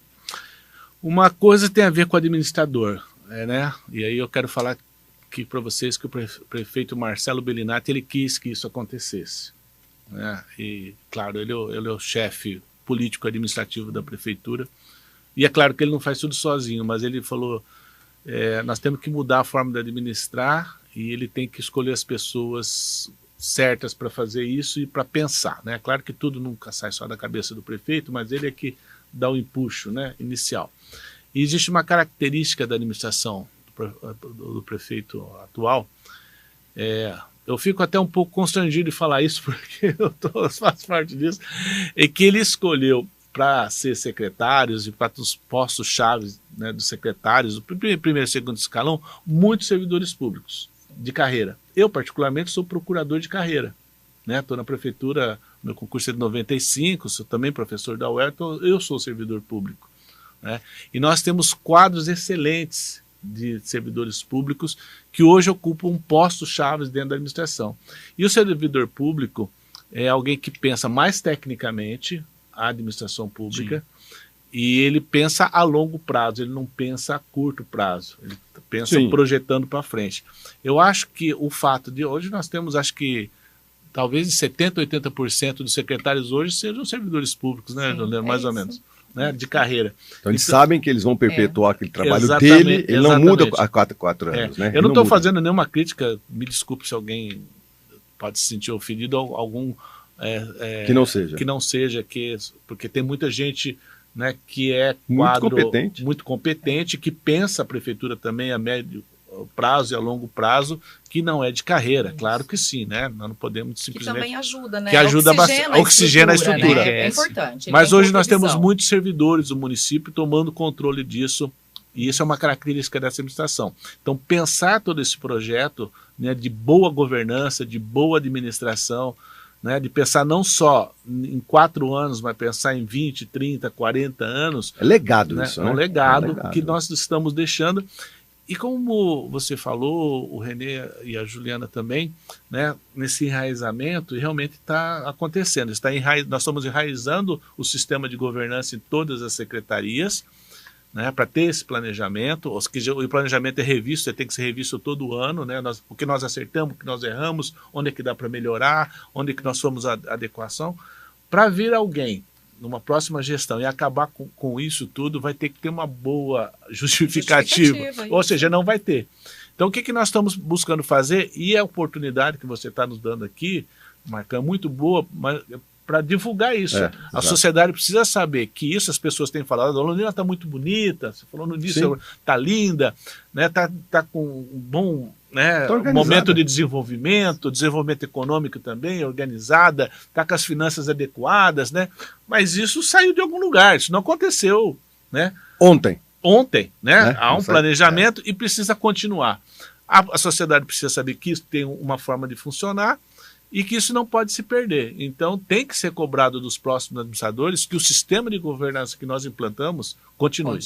Uma coisa tem a ver com o administrador, né? E aí eu quero falar aqui para vocês que o prefeito Marcelo Bellinati, ele quis que isso acontecesse, né? E, claro, ele é o chefe político administrativo da prefeitura, e é claro que ele não faz tudo sozinho, mas ele falou, nós temos que mudar a forma de administrar e ele tem que escolher as pessoas certas para fazer isso e para pensar, né? Claro que tudo nunca sai só da cabeça do prefeito, mas ele é que dá o empuxo, né, inicial. E existe uma característica da administração do prefeito atual, eu fico até um pouco constrangido de falar isso, porque eu faço parte disso, é que ele escolheu para ser secretários e para os postos-chave, né, dos secretários, do primeiro e segundo escalão, muitos servidores públicos de carreira. Eu, particularmente, sou procurador de carreira, né? Estou na prefeitura, meu concurso é de 95, sou também professor da UER, então eu sou servidor público, né? E nós temos quadros excelentes de servidores públicos que hoje ocupam postos-chave dentro da administração. E o servidor público é alguém que pensa mais tecnicamente a administração pública. Sim. E ele pensa a longo prazo, ele não pensa a curto prazo, ele pensa Sim. projetando para frente. Eu acho que o fato de hoje nós temos, acho que talvez 70%, 80% dos secretários hoje sejam servidores públicos, né, Juliano? Mais ou menos. Né, de carreira. Então eles sabem que eles vão perpetuar aquele trabalho dele, ele não muda a 4 anos. Né? Eu não estou fazendo nenhuma crítica, me desculpe se alguém pode se sentir ofendido, algum... que não seja. Que não seja, porque tem muita gente, né, que é muito competente, que pensa a prefeitura também a médio prazo e a longo prazo, que não é de carreira. Isso. Claro que sim, né? Nós não podemos simplesmente... Que também ajuda, né? Que ajuda bastante. Oxigena a estrutura. Né? É importante. Mas hoje nós temos muitos servidores do município tomando controle disso, e isso é uma característica dessa administração. Então, pensar todo esse projeto, né, de boa governança, de boa administração, né, de pensar não só em 4 anos, mas pensar em 20, 30, 40 anos... É legado, né? Isso, né? É um legado que nós estamos deixando. E como você falou, o Renê e a Juliana também, né, nesse enraizamento, realmente está acontecendo. Nós estamos enraizando o sistema de governança em todas as secretarias, né, para ter esse planejamento. O planejamento é revisto, tem que ser revisto todo ano, né, o que nós acertamos, o que nós erramos, onde é que dá para melhorar, onde é que nós fomos a adequação. Para vir alguém numa próxima gestão e acabar com isso tudo, vai ter que ter uma boa justificativa. Ou seja, não vai ter. Então, o que nós estamos buscando fazer, e a oportunidade que você está nos dando aqui, Marcão, é muito boa para divulgar isso. A sociedade precisa saber que isso as pessoas têm falado, a Londrina está muito bonita, você falando disso, está linda, né, tá com um bom... Né, momento de desenvolvimento econômico também, organizada, está com as finanças adequadas, né? Mas isso saiu de algum lugar, isso não aconteceu, né? Ontem, né? Há um planejamento e precisa continuar. A sociedade precisa saber que isso tem uma forma de funcionar e que isso não pode se perder. Então tem que ser cobrado dos próximos administradores que o sistema de governança que nós implantamos continue.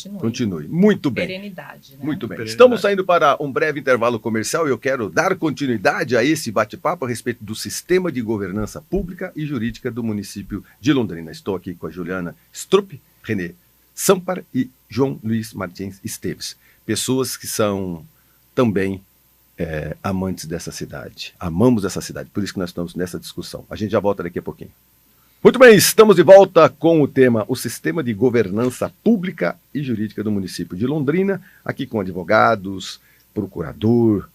Muito bem. Perenidade, né? Muito bem. Estamos saindo para um breve intervalo comercial e eu quero dar continuidade a esse bate-papo a respeito do sistema de governança pública e jurídica do município de Londrina. Estou aqui com a Juliana Strupp, Renê Sampar e João Luiz Martins Esteves. Pessoas que são também amantes dessa cidade. Amamos essa cidade, por isso que nós estamos nessa discussão. A gente já volta daqui a pouquinho. Muito bem, estamos de volta com o tema o Sistema de Governança Pública e Jurídica do município de Londrina, aqui com advogados, procurador,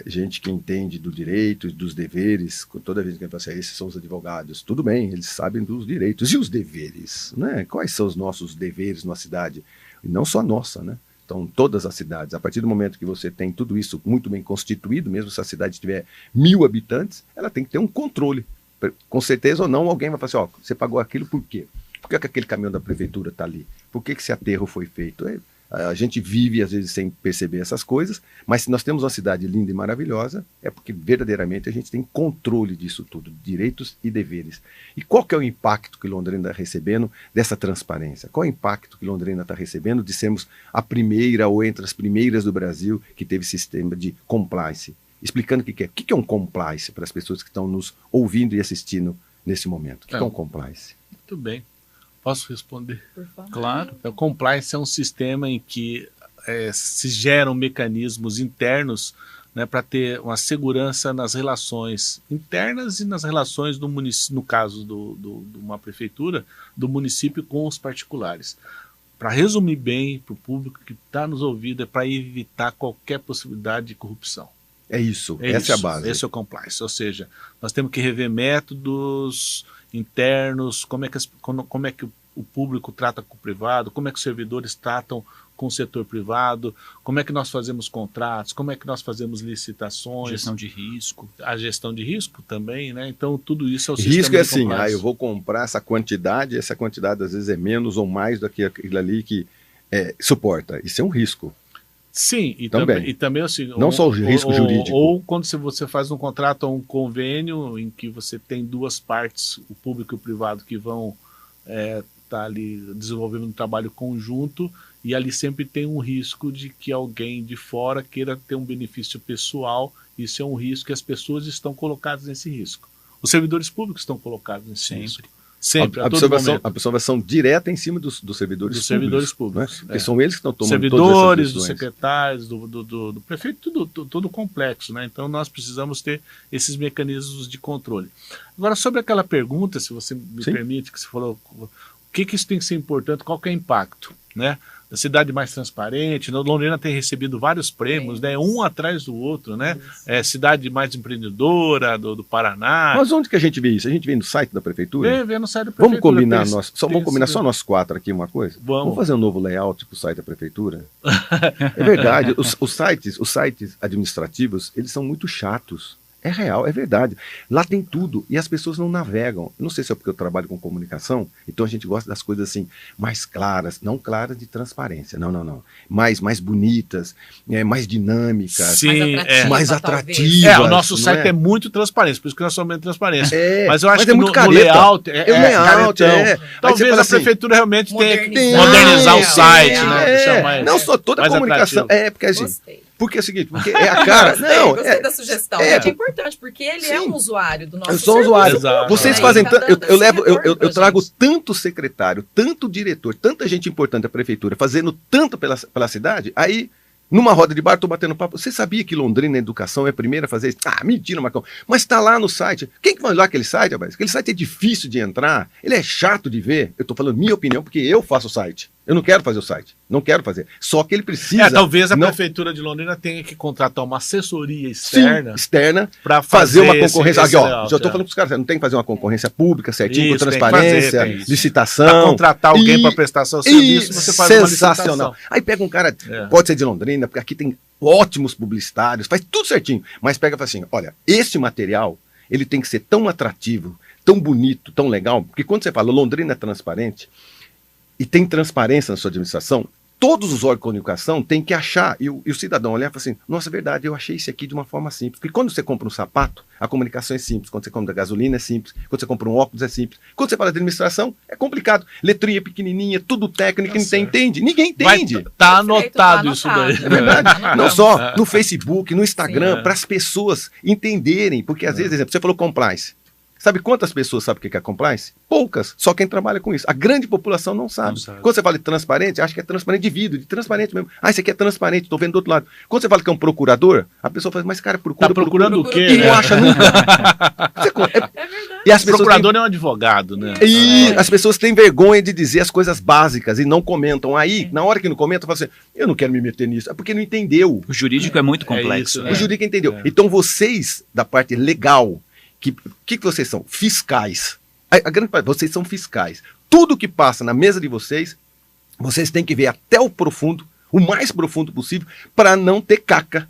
gente que entende do direito e dos deveres. Toda vez que a gente fala assim, esses são os advogados, tudo bem, eles sabem dos direitos. E os deveres, né? Quais são os nossos deveres na cidade? E não só a nossa, né? Então, todas as cidades, a partir do momento que você tem tudo isso muito bem constituído, mesmo se a cidade tiver 1.000 habitantes, ela tem que ter um controle. Com certeza ou não, alguém vai falar assim, você pagou aquilo por quê? Por que aquele caminhão da prefeitura está ali? Por que esse aterro foi feito? A gente vive, às vezes, sem perceber essas coisas, mas se nós temos uma cidade linda e maravilhosa, é porque verdadeiramente a gente tem controle disso tudo, direitos e deveres. E qual que é o impacto que Londrina está recebendo dessa transparência? Qual é o impacto que Londrina está recebendo de sermos a primeira ou entre as primeiras do Brasil que teve sistema de compliance? Explicando o que é. O que é um compliance para as pessoas que estão nos ouvindo e assistindo nesse momento? O que é um compliance? Muito bem. Posso responder? Por favor. Claro. O compliance é um sistema em que se geram mecanismos internos, né, para ter uma segurança nas relações internas e nas relações do município, no caso de uma prefeitura, do município com os particulares. Para resumir bem para o público que está nos ouvindo, é para evitar qualquer possibilidade de corrupção. É isso, essa é a base. Esse é o compliance, ou seja, nós temos que rever métodos internos, como é que o público trata com o privado, como é que os servidores tratam com o setor privado, como é que nós fazemos contratos, como é que nós fazemos licitações. Gestão de risco. A gestão de risco também, né? Então tudo isso é o sistema risco é de assim, compliance. eu vou comprar essa quantidade às vezes é menos ou mais do que aquilo ali que suporta. Isso é um risco. Sim, e também assim, não só o risco jurídico. Ou quando você faz um contrato ou um convênio em que você tem duas partes, o público e o privado, que vão estar ali desenvolvendo um trabalho conjunto, e ali sempre tem um risco de que alguém de fora queira ter um benefício pessoal. Isso é um risco, e as pessoas estão colocadas nesse risco. Os servidores públicos estão colocados nesse risco. Sempre, a todo momento. Observação direta em cima dos servidores públicos. Né? Porque são eles que estão tomando servidores, todas essas dos decisões. secretários, do prefeito, todo complexo, né? Então nós precisamos ter esses mecanismos de controle. Agora, sobre aquela pergunta, se você me permite, que você falou, o que isso tem que ser importante, qual que é o impacto, né? Da cidade mais transparente, Londrina tem recebido vários prêmios, né? Um atrás do outro, né? Cidade mais empreendedora do Paraná. Mas onde que a gente vê isso? A gente vê no site da prefeitura? Vê no site da prefeitura. Vamos combinar só nós quatro aqui uma coisa? Vamos fazer um novo layout para o site da prefeitura? É verdade, os sites administrativos, eles são muito chatos. É real, é verdade. Lá tem tudo e as pessoas não navegam. Não sei se é porque eu trabalho com comunicação, então a gente gosta das coisas assim, mais claras, não claras de transparência, não. Mais bonitas, mais dinâmicas, sim, mais atrativas. O nosso site é muito transparente, por isso que nós somos bem transparentes. Mas eu acho que muito no layout talvez a prefeitura realmente tenha que modernizar o site, né? Não só toda a comunicação. Porque assim. Porque é o seguinte, porque é a cara. Gostei da sugestão. É importante, porque ele é um usuário do nosso serviço. Eu sou um usuário. Exato. Vocês fazem. Eu trago tanto secretário, tanto diretor, tanta gente importante da prefeitura, fazendo tanto pela cidade, aí. Numa roda de bar, estou batendo papo. Você sabia que Londrina Educação é a primeira a fazer isso? Mentira, Marcão. Mas está lá no site. Quem que vai olhar aquele site, rapaz? Aquele site é difícil de entrar. Ele é chato de ver. Eu estou falando minha opinião, porque eu faço o site. Eu não quero fazer o site. Não quero fazer. Só que ele precisa... talvez a prefeitura de Londrina tenha que contratar uma assessoria externa para fazer uma concorrência. Aqui, já estou falando com os caras. Não tem que fazer uma concorrência pública certinho, com transparência, licitação. Para contratar alguém para prestar seu serviço, você faz uma licitação. Aí pega um cara, pode ser de Londrina, porque aqui tem ótimos publicitários, faz tudo certinho. Mas pega e fala assim, olha, esse material, ele tem que ser tão atrativo, tão bonito, tão legal, porque quando você fala Londrina é transparente, e tem transparência na sua administração, todos os órgãos de comunicação têm que achar, e o cidadão olhar e falar assim, nossa, é verdade, eu achei isso aqui de uma forma simples. Porque quando você compra um sapato, a comunicação é simples. Quando você compra gasolina é simples. Quando você compra um óculos é simples. Quando você fala de administração, é complicado. Letrinha pequenininha, tudo técnico, ninguém entende. Ninguém entende. Tá anotado isso daí. É verdade. Não só no Facebook, no Instagram, para as pessoas entenderem. Porque às vezes, exemplo, você falou compliance. Sabe quantas pessoas sabem o que é compliance? Poucas, só quem trabalha com isso. A grande população não sabe. Quando você fala de transparente, acha que é transparente de vidro, de transparente mesmo. Isso aqui é transparente, estou vendo do outro lado. Quando você fala que é um procurador, a pessoa fala, mas cara, procurando o quê? E não acha nunca. É verdade. E as pessoas procurador é um advogado, né? E as pessoas têm vergonha de dizer as coisas básicas e não comentam. Aí, na hora que não comentam, fala assim, eu não quero me meter nisso. É porque não entendeu. O jurídico é muito complexo. Isso, né? O jurídico entendeu. Então vocês, da parte legal, que vocês são? Fiscais. A grande parte, vocês são fiscais. Tudo que passa na mesa de vocês, vocês têm que ver até o profundo o mais profundo possível, para não ter caca,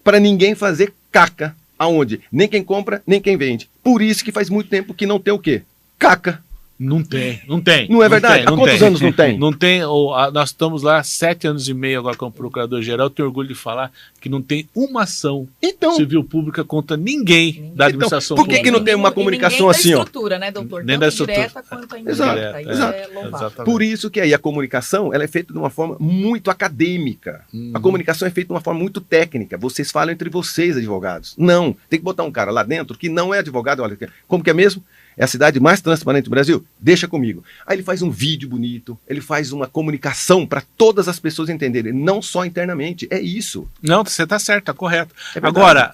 para ninguém fazer caca. Aonde? Nem quem compra, nem quem vende. Por isso que faz muito tempo que não tem o quê? Caca. Não tem. Não é verdade? Há quantos anos não tem? Não tem. Nós estamos lá 7 anos e meio agora como procurador-geral. Eu tenho orgulho de falar que não tem uma ação civil pública contra ninguém da administração pública. Por que não tem uma comunicação assim? Ó? Estrutura, né, doutor? Nem tanto da estrutura. Direta quanto a indireta. Exato. Por isso que aí a comunicação ela é feita de uma forma muito acadêmica. A comunicação é feita de uma forma muito técnica. Vocês falam entre vocês, advogados. Não. Tem que botar um cara lá dentro que não é advogado. Olha, como que é mesmo? É a cidade mais transparente do Brasil? Deixa comigo. Aí ele faz um vídeo bonito, ele faz uma comunicação para todas as pessoas entenderem, não só internamente. É isso. Não, você está certo, está correto. Agora,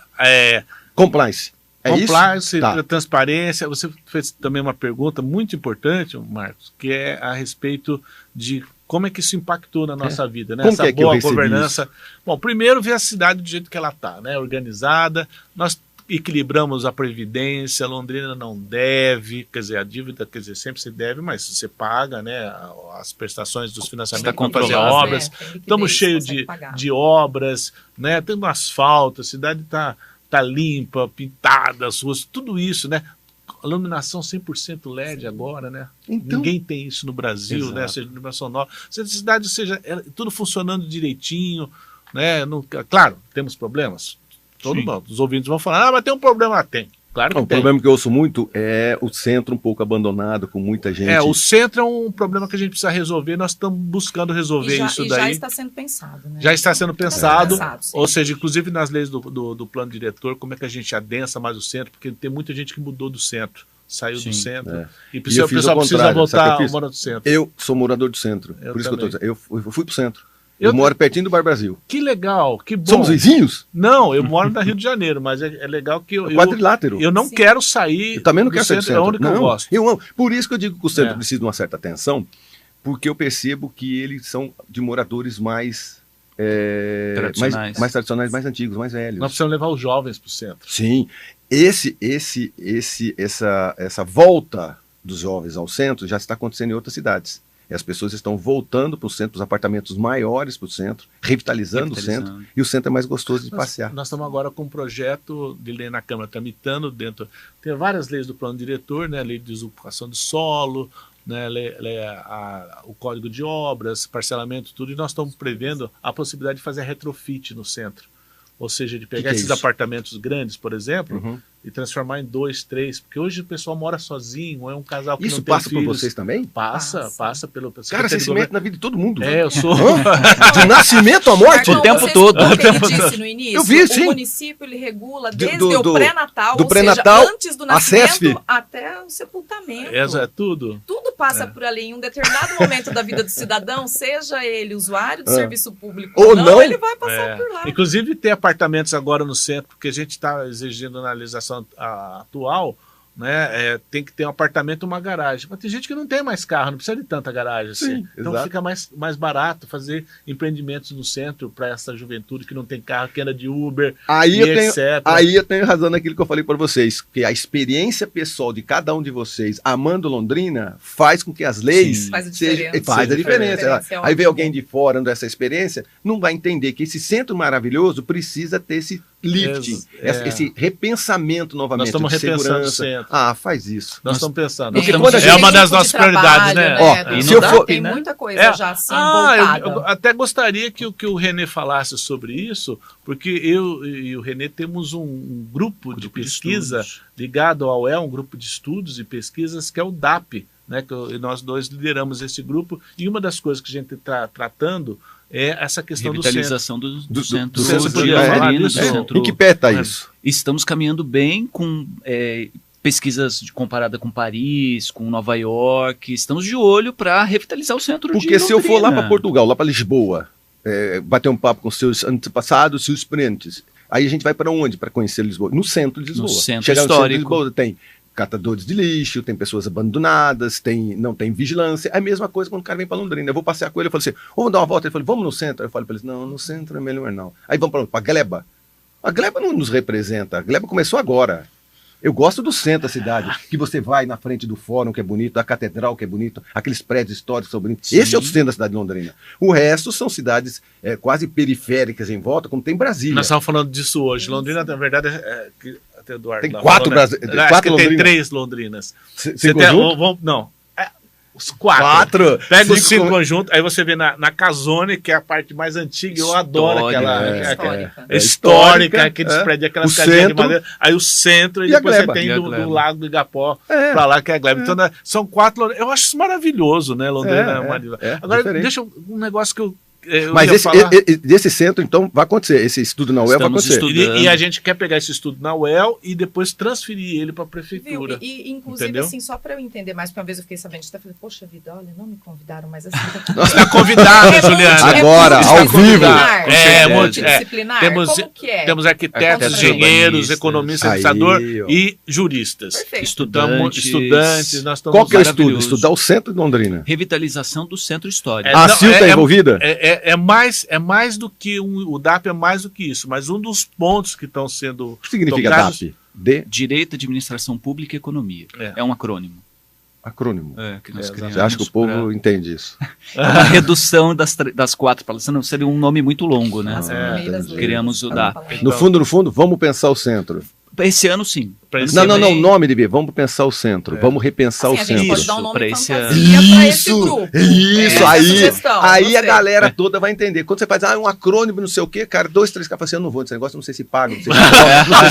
compliance. Compliance, transparência. Você fez também uma pergunta muito importante, Marcos, que é a respeito de como é que isso impactou na nossa vida, né? Como essa boa governança. Isso? Bom, primeiro ver a cidade do jeito que ela está, né? Organizada. Nós equilibramos a previdência, Londrina não deve, quer dizer, a dívida, quer dizer, sempre se deve, mas você paga, né, as prestações dos financiamentos para fazer obras, estamos cheios de obras, né, tendo asfalto, a cidade tá limpa, pintada, as ruas, tudo isso, né, iluminação 100% LED agora, né, então, ninguém tem isso no Brasil, exato, né, seja iluminação nova, se a cidade seja tudo funcionando direitinho, né, claro, temos problemas. Os ouvintes vão falar, mas tem um problema. Tem. Claro que tem. O problema que eu ouço muito é o centro um pouco abandonado, com muita gente. O centro é um problema que a gente precisa resolver, nós estamos buscando resolver isso daí. Já está sendo pensado, né? Já está sendo pensado, ou seja, inclusive nas leis do plano diretor, como é que a gente adensa mais o centro, porque tem muita gente que mudou do centro, saiu do centro, e o pessoal precisa voltar ao morar do centro. Eu sou morador do centro, por isso que eu estou dizendo, eu fui para o centro. Eu moro pertinho do Bar Brasil. Que legal, que bom. Somos vizinhos? Não, eu moro no Rio de Janeiro, mas é legal que quadrilátero. Eu não quero sair. Eu também não quero sair do centro. É onde que eu gosto. Eu amo. Por isso que eu digo que o centro precisa de uma certa atenção, porque eu percebo que eles são de moradores mais tradicionais, mais antigos, mais velhos. Nós precisamos levar os jovens para o centro. Sim. Essa volta dos jovens ao centro já está acontecendo em outras cidades. E as pessoas estão voltando para o centro, os apartamentos maiores para o centro, revitalizando o centro, e o centro é mais gostoso de passear. Nós estamos agora com um projeto de lei na Câmara, tramitando dentro. Tem várias leis do plano diretor, né? Lei de usurpação de solo, né? O Código de Obras, parcelamento, tudo, e nós estamos prevendo a possibilidade de fazer retrofit no centro. Ou seja, de pegar esses apartamentos grandes, por exemplo, e transformar em 2, 3, porque hoje o pessoal mora sozinho, é um casal que não tem filhos. Isso passa por vocês também? Passa pelo pessoal. Cara, você se mete na vida de todo mundo. Eu sou. De nascimento à morte? O tempo todo. Ele disse no início, eu vi, sim. O município ele regula desde o pré-natal, ou seja, antes do nascimento até o sepultamento. É tudo. Tudo passa por ali. Em um determinado momento da vida do cidadão, seja ele usuário do serviço público ou não, ele vai passar por lá. Inclusive tem apartamentos agora no centro, porque a gente está exigindo na legislação atual, né, tem que ter um apartamento e uma garagem. Mas tem gente que não tem mais carro, não precisa de tanta garagem assim. Sim, então exato, fica mais barato fazer empreendimentos no centro para essa juventude que não tem carro, que anda de Uber, etc. Aí eu tenho razão naquilo que eu falei para vocês, que a experiência pessoal de cada um de vocês amando Londrina faz com que as leis faz a diferença. Aí vem alguém de fora dessa experiência, não vai entender que esse centro maravilhoso precisa ter esse lifting, esse repensamento novamente. Nós estamos repensando o centro. Faz isso. Nós estamos pensando. Porque é uma das nossas prioridades, né? Tem muita coisa já assim voltada. Eu até gostaria que o Renê falasse sobre isso, porque eu e o Renê temos um grupo de pesquisa ligado ao um grupo de estudos e pesquisas que é o DAP, né? Que nós dois lideramos esse grupo, e uma das coisas que a gente está tratando é essa questão do centro. Centro. Em que pé está isso? Estamos caminhando bem com pesquisas comparada com Paris, com Nova York. Estamos de olho para revitalizar o centro de Londrina. Porque se eu for lá para Portugal, lá para Lisboa, bater um papo com seus antepassados, seus parentes, aí a gente vai para onde para conhecer Lisboa? No centro de Lisboa. No centro histórico. No centro de Lisboa tem catadores de lixo, tem pessoas abandonadas, não tem vigilância. É a mesma coisa quando o cara vem para Londrina. Eu vou passear com ele, eu falo assim, vamos dar uma volta. Ele falou, vamos no centro. Eu falo para eles, não, no centro é melhor não. Aí vamos para Gleba. A Gleba não nos representa, a Gleba começou agora. Eu gosto do centro da cidade, que você vai na frente do fórum, que é bonito, da catedral, que é bonito, aqueles prédios históricos que são bonitos. Sim. Esse é o centro da cidade de Londrina. O resto são cidades quase periféricas em volta, como tem Brasília. Nós estamos falando disso hoje. Londrina, na verdade, até Eduardo, tem 4 Brasílias. Tem 3 Londrinas. Você tem não. Os 4. Pega os 5 conjuntos, aí você vê na Casone, que é a parte mais antiga, eu adoro aquela histórica, aqueles prédios, aquelas casinhas de madeira. Aí o centro, e depois você tem do Lago do Igapó pra lá, que é a Gleba. Então, são 4. Eu acho isso maravilhoso, né, Londrina? Agora, deixa um negócio que mas desse centro, então, vai acontecer. Esse estudo na UEL vai acontecer. E a gente quer pegar esse estudo na UEL e depois transferir ele para a prefeitura. E inclusive, entendeu? Assim, só para eu entender mais, porque uma vez eu fiquei sabendo, eu falei, poxa vida, olha, não me convidaram, mas assim... Está convidada, Juliana. Agora, ao vivo. Multidisciplinar? Como que é? Temos arquitetos, engenheiros, economistas, administrador e juristas. Perfeito. Estudantes. Nós estamos Qual que é o estudo? Estudar o centro de Londrina. Revitalização do centro histórico. A CIL está envolvida? É mais do que o DAP é mais do que isso, mas um dos pontos que estão sendo... O que significa DAP? Direito, Administração Pública e Economia. É um acrônimo. Acrônimo. Que nós criamos. Você acha que o povo entende isso? É uma redução das 4 palavras. Não seria um nome muito longo, né? Criamos o DAP. No fundo, vamos pensar o centro. Esse ano, sim. Não, nome de vamos pensar o centro, vamos repensar assim, o centro. A gente pode dar um nome para esse grupo. Isso, aí a galera toda vai entender. Quando você faz um acrônimo, não sei o quê, cara, 2, 3 caras falam assim, eu não vou nesse negócio, não sei se paga, não sei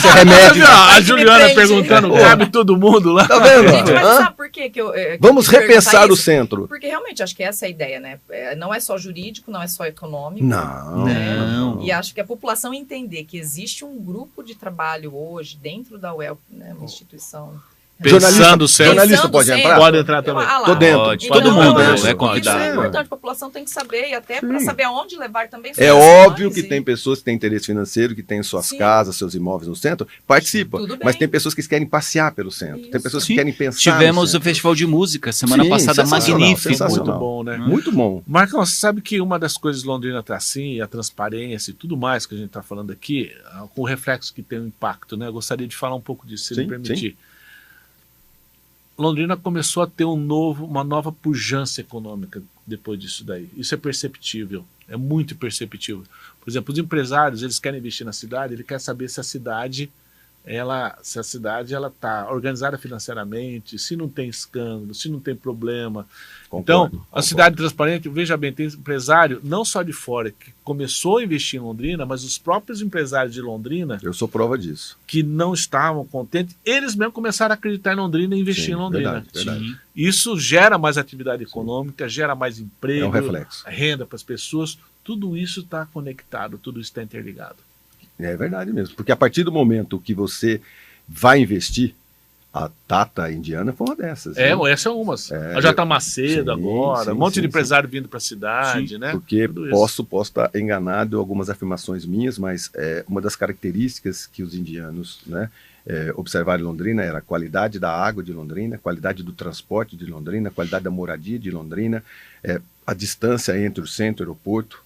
se é remédio. A Juliana perguntando, cabe todo mundo lá. Tá vendo? Gente, mas sabe por quê que eu vamos repensar o centro. Porque realmente, acho que essa é a ideia, né? Não é só jurídico, não é só econômico. Não. E acho que a população entender que existe um grupo de trabalho hoje dentro da UEL, né, uma instituição. Jornalista pode entrar? Pode entrar também. Tô dentro. Então, todo mundo é convidado. Isso é importante, a população tem que saber, e até para saber aonde levar também. É óbvio que tem pessoas que têm interesse financeiro, que têm suas casas, seus imóveis no centro, participam. Mas tem pessoas que querem passear pelo centro. Tem pessoas que querem pensar. Tivemos o Festival de Música semana passada, magnífico. Muito bom, né? Muito bom. Marcão, você sabe que uma das coisas de Londrina tá assim, a transparência e tudo mais que a gente está falando aqui, com o reflexo que tem um impacto, né? Eu gostaria de falar um pouco disso, se me permitir. Londrina começou a ter uma nova pujança econômica depois disso daí. Isso é perceptível, é muito perceptível. Por exemplo, os empresários, eles querem investir na cidade, ele quer saber se a cidade está organizada financeiramente, se não tem escândalo, se não tem problema. Concordo. A cidade transparente, veja bem, tem empresário, não só de fora, que começou a investir em Londrina, mas os próprios empresários de Londrina... Eu sou prova disso. Que não estavam contentes, eles mesmos começaram a acreditar em Londrina e investir em Londrina. Verdade. Isso gera mais atividade econômica, gera mais emprego, um reflexo. Renda para as pessoas, tudo isso está conectado, tudo isso está interligado. É verdade mesmo, porque a partir do momento que você vai investir, a Tata Indiana foi uma dessas. Essa é uma. A J. Macedo agora, um monte de empresário vindo para a cidade, né? Porque posso estar enganado em algumas afirmações minhas, mas uma das características que os indianos, né, observaram em Londrina era a qualidade da água de Londrina, a qualidade do transporte de Londrina, a qualidade da moradia de Londrina, a distância entre o centro e o aeroporto,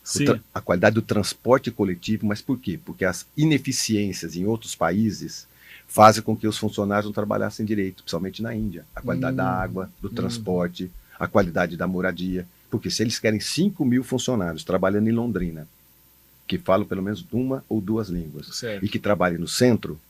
a qualidade do transporte coletivo. Mas por quê? Porque as ineficiências em outros países fazem com que os funcionários não trabalhassem direito, principalmente na Índia. A qualidade da água, do transporte, a qualidade da moradia. Porque se eles querem 5 mil funcionários trabalhando em Londrina, que falam pelo menos 1 ou 2 línguas, e que trabalhem no centro,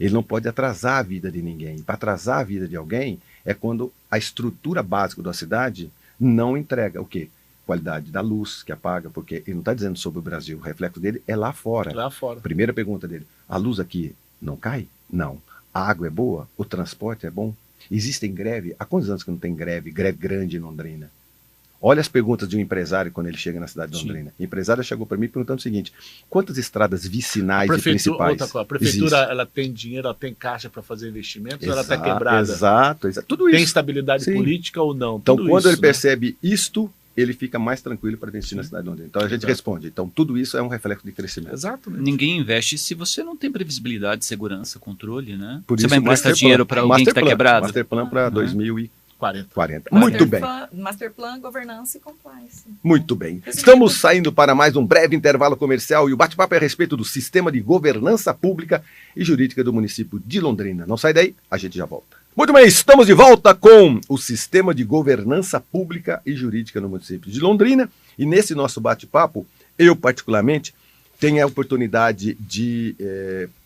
ele não pode atrasar a vida de ninguém. Para atrasar a vida de alguém é quando a estrutura básica da cidade não entrega o quê? Qualidade da luz que apaga, porque ele não está dizendo sobre o Brasil, o reflexo dele é lá fora. Lá fora. Primeira pergunta dele, a luz aqui não cai? Não. A água é boa? O transporte é bom? Existem greve? Há quantos anos que não tem greve grande em Londrina? Olha as perguntas de um empresário quando ele chega na cidade de Londrina. O empresário chegou para mim perguntando o seguinte, quantas estradas vicinais e principais a prefeitura ela tem dinheiro, ela tem caixa para fazer investimentos, ou ela está quebrada? Exato. Tudo isso. Tem estabilidade política ou não? Então, quando ele percebe isto, ele fica mais tranquilo para investir na cidade de Londrina. Então a gente responde. Então tudo isso é um reflexo de crescimento. Exatamente. Ninguém investe se você não tem previsibilidade, segurança, controle, né? Por você isso, vai emprestar dinheiro para alguém que está quebrado. Masterplan para 2040. 40. Muito bem. Master Plan, Governança e Compliance. Muito bem. Estamos saindo para mais um breve intervalo comercial e o bate-papo é a respeito do sistema de governança pública e jurídica do município de Londrina. Não sai daí, a gente já volta. Muito bem, estamos de volta com o sistema de governança pública e jurídica no município de Londrina. E nesse nosso bate-papo, eu particularmente tenho a oportunidade de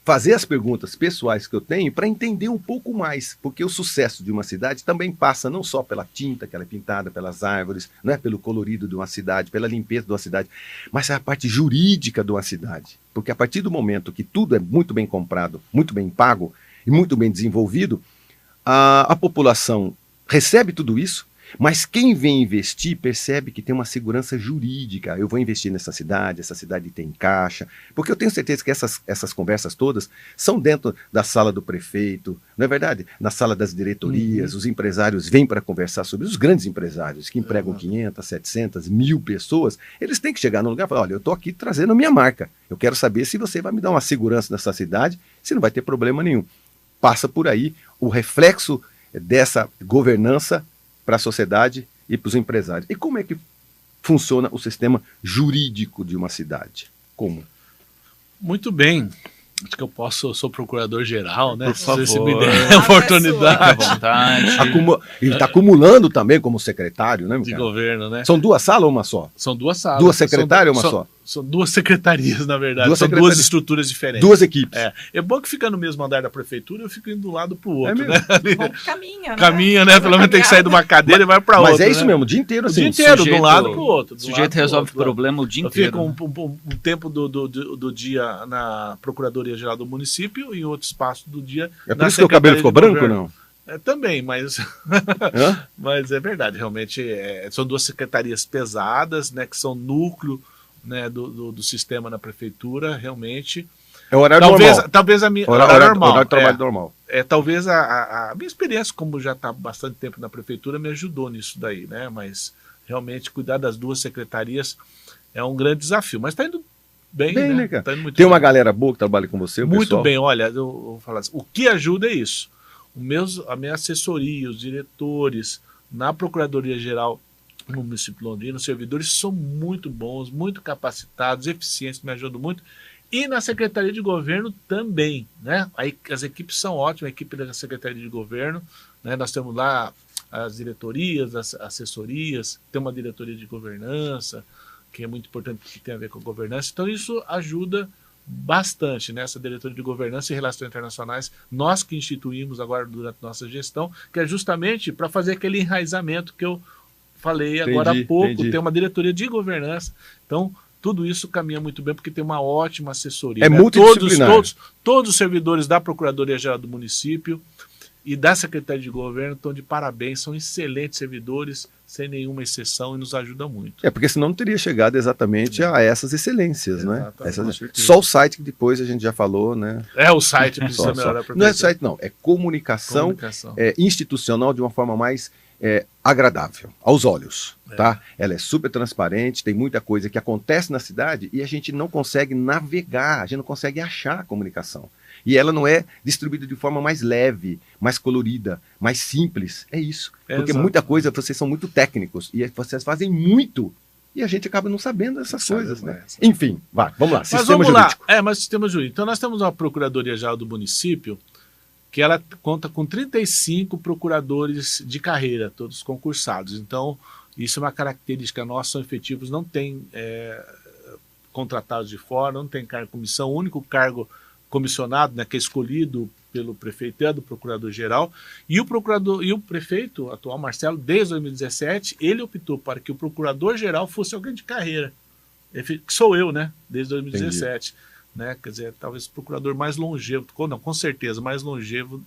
fazer as perguntas pessoais que eu tenho para entender um pouco mais, porque o sucesso de uma cidade também passa não só pela tinta que ela é pintada, pelas árvores, não é pelo colorido de uma cidade, pela limpeza de uma cidade, mas é a parte jurídica de uma cidade. Porque a partir do momento que tudo é muito bem comprado, muito bem pago e muito bem desenvolvido, a população recebe tudo isso, mas quem vem investir percebe que tem uma segurança jurídica. Eu vou investir nessa cidade, essa cidade tem caixa, porque eu tenho certeza que essas conversas todas são dentro da sala do prefeito, não é verdade? Na sala das diretorias, os empresários vêm para conversar sobre os grandes empresários que empregam 500, 700, 1.000 pessoas, eles têm que chegar num lugar e falar, olha, eu estou aqui trazendo a minha marca, eu quero saber se você vai me dar uma segurança nessa cidade, se não vai ter problema nenhum. Passa por aí o reflexo dessa governança para a sociedade e para os empresários. E como é que funciona o sistema jurídico de uma cidade? Como? Muito bem. Acho que eu sou procurador-geral, né? Por favor. Se me der a oportunidade. Fique à vontade. Ele está acumulando também como secretário, né, De governo, né? São 2 salas ou uma só? São 2 salas. 2 secretárias ou uma só? São 2 secretarias, na verdade. Duas São secretarias. 2 estruturas diferentes. 2 equipes. É bom que fica no mesmo andar da prefeitura, eu fico indo de um lado para o outro, mesmo? né? Bom, caminha, né? Caminha, né? Pelo menos tem que sair de uma cadeira e vai para outra. Mas é isso né? mesmo, o dia inteiro assim. O dia inteiro, de um sujeito- lado para o outro. O de um sujeito lado pro resolve outro. o problema o dia Eu inteiro. fico um tempo do dia na Procuradoria-Geral do município e outro espaço do dia É por na isso que o cabelo Secretaria ficou de branco, Governo. não? Também, mas, Hã? mas é verdade, realmente são 2 secretarias pesadas, né, que são núcleo, né, do sistema na prefeitura, realmente. É o horário normal. Talvez a minha Horário normal. de trabalho normal. Talvez a minha experiência, como já está há bastante tempo na prefeitura, me ajudou nisso daí, né? Mas realmente cuidar das 2 secretarias é um grande desafio. Mas está indo bem, né? cara? Tá indo muito Tem bem. uma galera boa que trabalha com você, o Muito pessoal? bem, olha, eu vou falar assim, o que ajuda é isso. A minha assessoria, os diretores na Procuradoria-Geral no município de Londrina, os servidores são muito bons, muito capacitados, eficientes, me ajudam muito. E na Secretaria de Governo também, né? Aí as equipes são ótimas, a equipe da Secretaria de Governo, né? Nós temos lá as diretorias, as assessorias, tem uma diretoria de governança, que é muito importante, que tem a ver com a governança. Então isso ajuda bastante nessa diretoria de governança e relações internacionais, nós que instituímos agora durante nossa gestão, que é justamente para fazer aquele enraizamento que eu falei agora há pouco, tem uma diretoria de governança. Então, tudo isso caminha muito bem, porque tem uma ótima assessoria. É multidisciplinar. Todos os servidores da Procuradoria-Geral do município e da Secretaria de Governo estão de parabéns, são excelentes servidores, sem nenhuma exceção, e nos ajudam muito. É, porque senão não teria chegado exatamente a essas excelências, né? Exatamente. Só o site que depois a gente já falou, né? O site precisa melhorar. Não é site, não. É comunicação. Institucional de uma forma mais agradável aos olhos, tá? Ela é super transparente, tem muita coisa que acontece na cidade e a gente não consegue navegar, a gente não consegue achar a comunicação. E ela não é distribuída de forma mais leve, mais colorida, mais simples. É isso. Porque muita coisa, vocês são muito técnicos e vocês fazem muito e a gente acaba não sabendo dessas coisas, né? Enfim, vamos lá. Sistema jurídico. Mas sistema jurídico. Então nós temos uma Procuradoria-Geral do município que ela conta com 35 procuradores de carreira, todos concursados. Então, isso é uma característica nossa, são efetivos, não tem contratados de fora, não tem cargo de comissão, o único cargo comissionado, né, que é escolhido pelo prefeito é do procurador-geral, e o prefeito atual, Marcelo, desde 2017, ele optou para que o procurador-geral fosse alguém de carreira, que sou eu, né, desde 2017. Entendi. Né? Quer dizer, talvez o procurador mais longevo, com certeza, mais longevo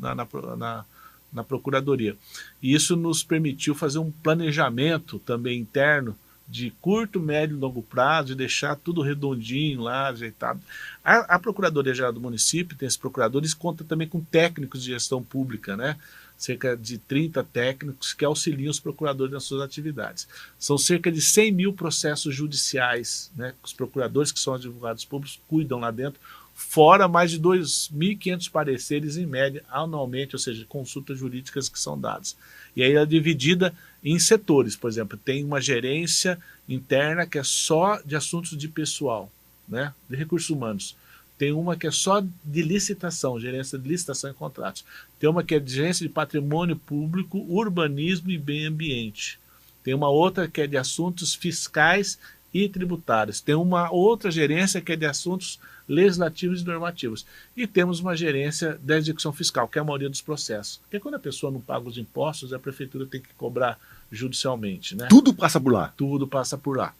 na Procuradoria. E isso nos permitiu fazer um planejamento também interno de curto, médio e longo prazo e deixar tudo redondinho lá, ajeitado. A Procuradoria-Geral do município tem esses procuradores, conta também com técnicos de gestão pública, né? Cerca de 30 técnicos que auxiliam os procuradores nas suas atividades. São cerca de 100 mil processos judiciais, né? Os procuradores, que são advogados públicos, cuidam lá dentro, fora mais de 2.500 pareceres em média anualmente, ou seja, consultas jurídicas que são dadas. E aí ela é dividida em setores, por exemplo, tem uma gerência interna que é só de assuntos de pessoal, né, de recursos humanos. Tem uma que é só de licitação, gerência de licitação e contratos. Tem uma que é de gerência de patrimônio público, urbanismo e meio ambiente. Tem uma outra que é de assuntos fiscais e tributários. Tem uma outra gerência que é de assuntos legislativos e normativos. E temos uma gerência da execução fiscal, que é a maioria dos processos. Porque quando a pessoa não paga os impostos, a prefeitura tem que cobrar judicialmente, né? Tudo passa por lá. Tudo passa por lá.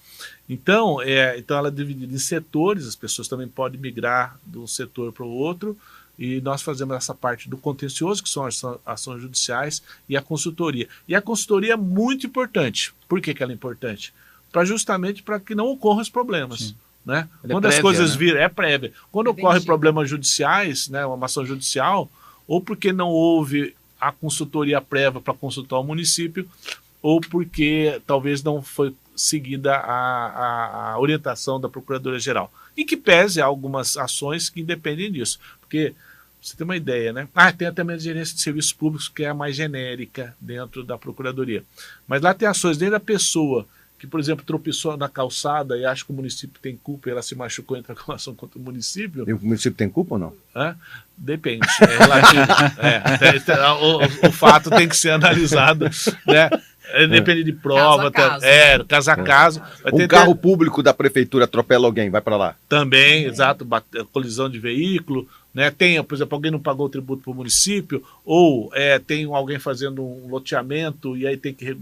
Então, então ela é dividida em setores, as pessoas também podem migrar de um setor para o outro, e nós fazemos essa parte do contencioso, que são as ações judiciais, e a consultoria. E a consultoria é muito importante. Por que ela é importante? Justamente para que não ocorram os problemas. Né? Quando as coisas viram, é prévia. Quando ocorrem problemas judiciais, né, uma ação judicial, ou porque não houve a consultoria prévia para consultar o município, ou porque talvez não foi seguida a orientação da Procuradoria-Geral. E que pese algumas ações que independem disso. Porque, você tem uma ideia, né? Tem também a gerência de serviços públicos, que é a mais genérica dentro da Procuradoria. Mas lá tem ações desde a pessoa que, por exemplo, tropeçou na calçada e acha que o município tem culpa e ela se machucou, entra com ação contra o município. E o município tem culpa ou não? Depende. É relativo. O fato tem que ser analisado, né? Depende de prova, caso a caso. Um carro público da prefeitura atropela alguém, vai para lá. Também, exato, colisão de veículo, né? Tem, por exemplo, alguém não pagou o tributo para o município, ou tem alguém fazendo um loteamento e aí tem que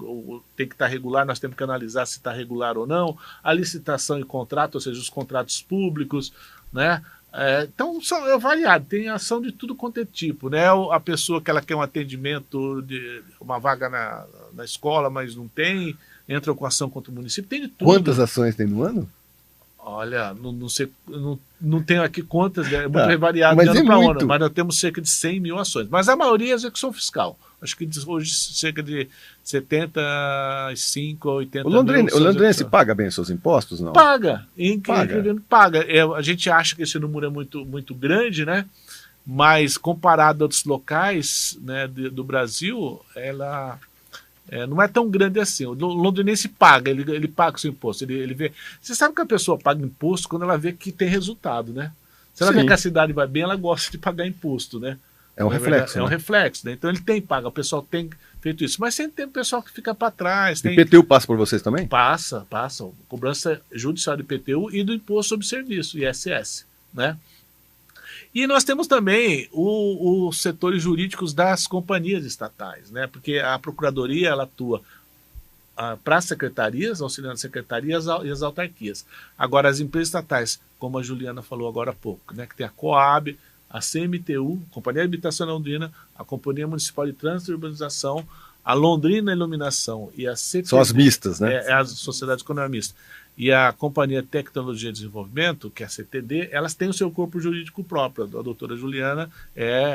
estar regular, nós temos que analisar se está regular ou não. A licitação e contrato, ou seja, os contratos públicos, né? Então é variado, tem ação de tudo quanto é tipo, né? A pessoa que ela quer um atendimento de uma vaga na escola, mas não tem, entra com ação contra o município, tem de tudo. Quantas ações tem no ano? Olha, não sei, não tenho aqui contas, é muito variado de ano para ano, mas nós temos cerca de 100 mil ações. Mas a maioria é execução fiscal. Acho que hoje cerca de 75 a 80 mil. O londrinense paga bem os seus impostos, não? Paga. Paga. A gente acha que esse número é muito grande, né? Mas comparado a outros locais, né, do Brasil, ela não é tão grande assim. O londrinense paga, ele paga o seu imposto. Ele vê. Você sabe que a pessoa paga imposto quando ela vê que tem resultado, né? Se ela vê que a cidade vai bem, ela gosta de pagar imposto, né? É um reflexo. É um reflexo, né? Então ele paga, o pessoal tem feito isso. Mas sempre tem o pessoal que fica para trás. IPTU passa por vocês também? Passa. Cobrança judicial do IPTU e do Imposto sobre Serviço, ISS, né? E nós temos também os setores jurídicos das companhias estatais, né? Porque a Procuradoria ela atua para as secretarias, auxiliando as secretarias e as autarquias. Agora, as empresas estatais, como a Juliana falou agora há pouco, né? Que tem a Coab, a CMTU, Companhia de Habitação Londrina, a Companhia Municipal de Trânsito e Urbanização, a Londrina Iluminação e a CTD, são as mistas, né? As sociedades economistas. E a Companhia Tecnologia e Desenvolvimento, que é a CTD, elas têm o seu corpo jurídico próprio. A doutora Juliana é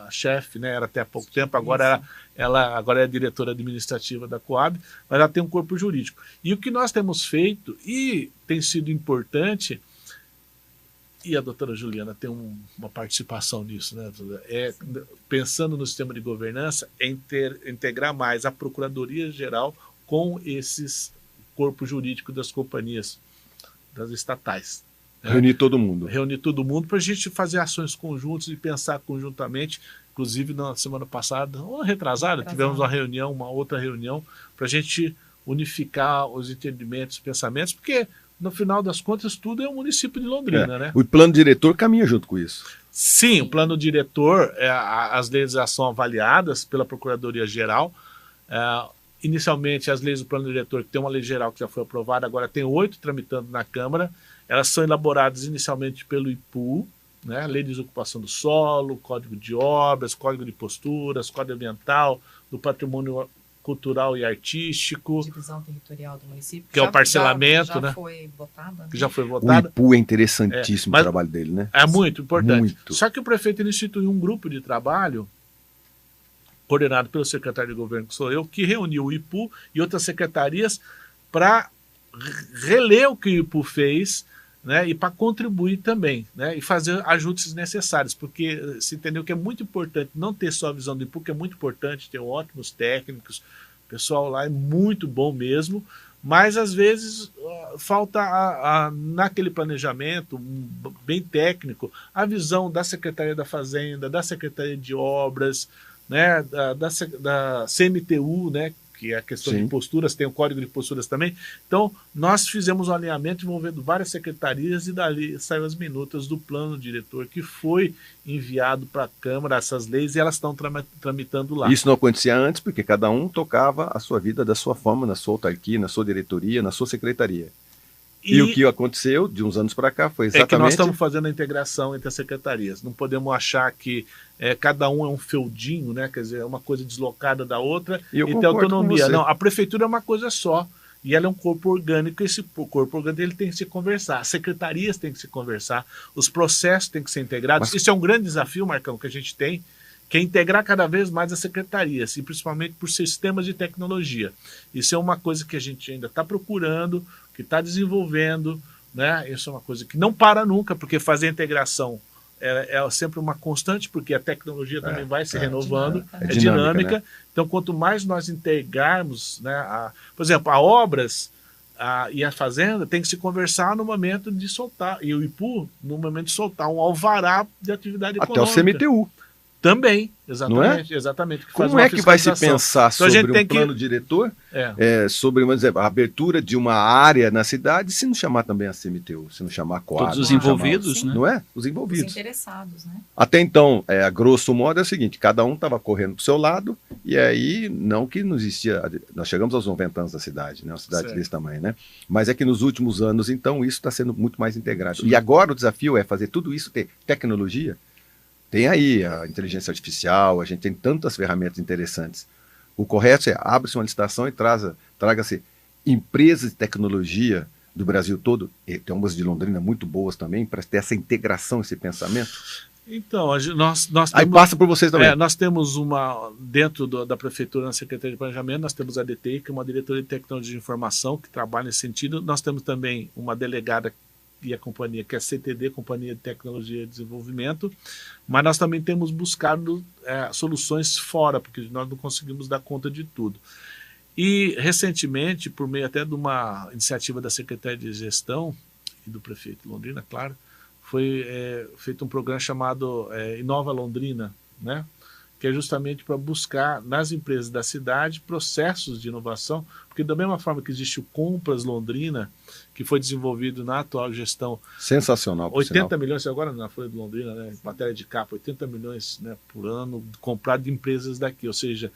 a chefe, né? Era até há pouco tempo, agora agora é a diretora administrativa da Coab, mas ela tem um corpo jurídico. E o que nós temos feito, e tem sido importante, e a doutora Juliana tem uma participação nisso, né? Pensando no sistema de governança, integrar mais a Procuradoria-Geral com esses corpos jurídicos das companhias, das estatais. Né? Reunir todo mundo. Reunir todo mundo para a gente fazer ações conjuntas e pensar conjuntamente. Inclusive, na semana passada, ou retrasada, tivemos uma outra reunião, para a gente unificar os entendimentos, os pensamentos, porque no final das contas, tudo é o município de Londrina, né? O plano diretor caminha junto com isso. Sim, o plano diretor, as leis já são avaliadas pela Procuradoria-Geral. Inicialmente, as leis do plano diretor, que tem uma lei geral que já foi aprovada, agora tem 8 tramitando na Câmara. Elas são elaboradas inicialmente pelo IPU, né? Lei de Desocupação do Solo, Código de Obras, Código de Posturas, Código Ambiental, do Patrimônio Cultural e Artístico. Divisão territorial do município. Que é o parcelamento, né? Já foi votada. Que já foi votada. O IPU é interessantíssimo o trabalho dele, né? É muito importante. Muito. Só que o prefeito instituiu um grupo de trabalho coordenado pelo secretário de governo, que sou eu, que reuniu o IPU e outras secretarias para reler o que o IPU fez, né, e para contribuir também, né, e fazer ajustes necessários, porque se entendeu que é muito importante não ter só a visão do IPU, que é muito importante ter ótimos técnicos, o pessoal lá é muito bom mesmo, mas às vezes falta naquele planejamento bem técnico a visão da Secretaria da Fazenda, da Secretaria de Obras, né, da CMTU, né, que é a questão de posturas, tem o código de posturas também. Então, nós fizemos um alinhamento envolvendo várias secretarias e dali saiu as minutas do plano diretor que foi enviado para a Câmara, essas leis, e elas estão tramitando lá. Isso não acontecia antes, porque cada um tocava a sua vida da sua forma, na sua autarquia, na sua diretoria, na sua secretaria. E o que aconteceu de uns anos para cá foi exatamente... É que nós estamos fazendo a integração entre as secretarias. Não podemos achar que cada um é um feudinho, né? Quer dizer, é uma coisa deslocada da outra e ter autonomia. Não, a prefeitura é uma coisa só. E ela é um corpo orgânico, esse corpo orgânico ele tem que se conversar, as secretarias têm que se conversar, os processos têm que ser integrados. Isso é um grande desafio, Marcão, que a gente tem, que é integrar cada vez mais as secretarias, e principalmente por sistemas de tecnologia. Isso é uma coisa que a gente ainda está procurando, que está desenvolvendo, né? Isso é uma coisa que não para nunca, porque fazer a integração é sempre uma constante, porque a tecnologia também vai se renovando, é dinâmica. Né? Então, quanto mais nós integrarmos, né, por exemplo, a Obras e a Fazenda tem que se conversar no momento de soltar, e o IPU no momento de soltar um alvará de atividade econômica. Até o CMTU. Também, exatamente. Não é? Exatamente. Como é que vai se pensar sobre um plano diretor, sobre a abertura de uma área na cidade, se não chamar também a CMTU, se não chamar a Coab? Todos os envolvidos, né? Não é? Os envolvidos. Os interessados, né? Até então, a grosso modo é o seguinte, cada um estava correndo para o seu lado, e aí, não que não existia, nós chegamos aos 90 anos da cidade, né? Uma cidade desse tamanho, né? Mas é que nos últimos anos, então, isso está sendo muito mais integrado. E agora o desafio é fazer tudo isso ter tecnologia. Tem aí a inteligência artificial, a gente tem tantas ferramentas interessantes. O correto é abre-se uma licitação e traga-se empresas de tecnologia do Brasil todo, e tem umas de Londrina muito boas também, para ter essa integração, esse pensamento. Então, nós temos, aí passa por vocês também. Nós temos dentro da Prefeitura, na Secretaria de Planejamento, nós temos a DTI, que é uma diretoria de tecnologia de informação, que trabalha nesse sentido. Nós temos também uma delegada e a companhia, que é a CTD, Companhia de Tecnologia e Desenvolvimento, mas nós também temos buscado soluções fora, porque nós não conseguimos dar conta de tudo. E, recentemente, por meio até de uma iniciativa da Secretaria de Gestão e do prefeito Londrina, claro, foi feito um programa chamado Inova Londrina, né? Que é justamente para buscar nas empresas da cidade processos de inovação, porque da mesma forma que existe o Compras Londrina, que foi desenvolvido na atual gestão. Sensacional. 80 milhões, agora na Folha de Londrina, né, matéria de capa, 80 milhões, né, por ano comprado de empresas daqui, ou seja,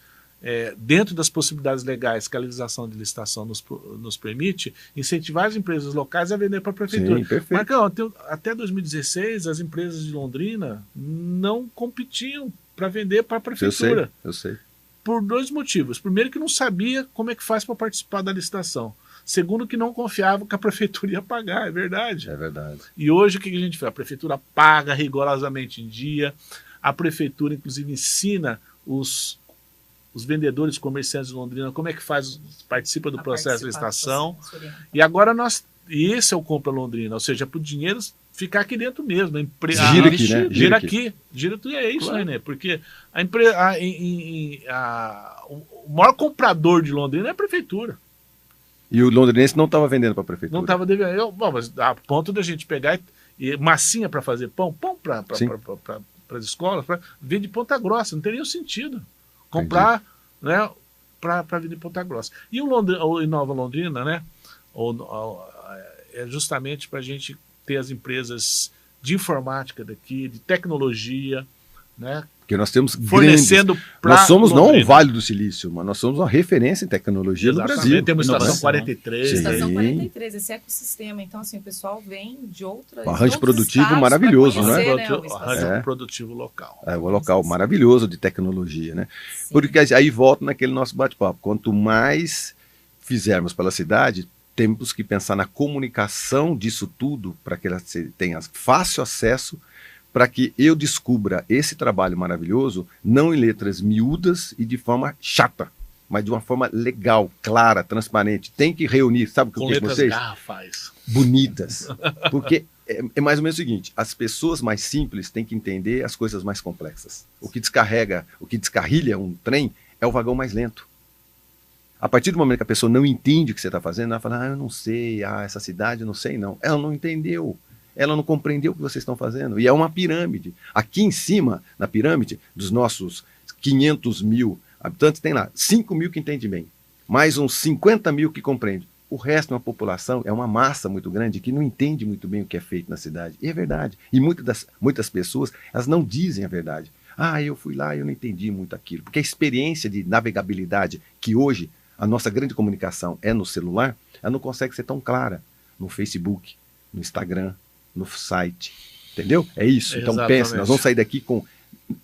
dentro das possibilidades legais que a legislação de licitação nos permite, incentivar as empresas locais a vender para a prefeitura. Sim, perfeito. Marcão, até 2016, as empresas de Londrina não competiam para vender para a prefeitura. Eu sei. Por dois motivos. Primeiro, que não sabia como é que faz para participar da licitação. Segundo, que não confiava que a prefeitura ia pagar, é verdade. É verdade. E hoje o que a gente faz? A prefeitura paga rigorosamente em dia, a prefeitura inclusive ensina os vendedores, comerciantes de Londrina como é que participa do processo de licitação. E agora esse é o Compra Londrina, ou seja, para o dinheiro ficar aqui dentro mesmo. Gira aqui, né? Gira aqui. É isso, claro. Né? Porque a empresa, o maior comprador de Londrina é a prefeitura. E o londrinense não estava vendendo para a prefeitura. Não estava devendo. Mas a ponto da gente pegar massinha para fazer pão para as escolas, vende Ponta Grossa, não tem nenhum sentido. Comprar, né, para vir de Ponta Grossa. E o Inova Londrina, né, é justamente para a gente ter as empresas de informática daqui, de tecnologia, né? Porque nós temos fornecendo nós somos Londrina. Não o Vale do Silício, mas nós somos uma referência em tecnologia no Brasil. Temos a Estação 43. Estação 43, esse ecossistema. Então, assim, o pessoal vem de outras... Arranjo produtivo maravilhoso, conhecer, não é? Arranjo produtivo local. O local maravilhoso de tecnologia, né? Sim. Porque aí volta naquele nosso bate-papo. Quanto mais fizermos pela cidade, temos que pensar na comunicação disso tudo para que ela tenha fácil acesso, para que eu descubra esse trabalho maravilhoso, não em letras miúdas e de forma chata, mas de uma forma legal, clara, transparente. Tem que reunir, sabe o que eu digo com vocês? Garrafais. Bonitas. Porque é mais ou menos o seguinte, as pessoas mais simples têm que entender as coisas mais complexas. O que descarrilha um trem é o vagão mais lento. A partir do momento que a pessoa não entende o que você está fazendo, ela fala, eu não sei, essa cidade eu não sei não. Ela não entendeu, ela não compreendeu o que vocês estão fazendo. E é uma pirâmide. Aqui em cima, na pirâmide, dos nossos 500 mil habitantes, tem lá 5 mil que entendem bem, mais uns 50 mil que compreendem. O resto é uma população, é uma massa muito grande que não entende muito bem o que é feito na cidade. E é verdade. E muitas pessoas, elas não dizem a verdade. Eu fui lá e eu não entendi muito aquilo. Porque a experiência de navegabilidade que hoje a nossa grande comunicação é no celular, ela não consegue ser tão clara no Facebook, no Instagram, no site. Entendeu? É isso. Então pense, nós vamos sair daqui com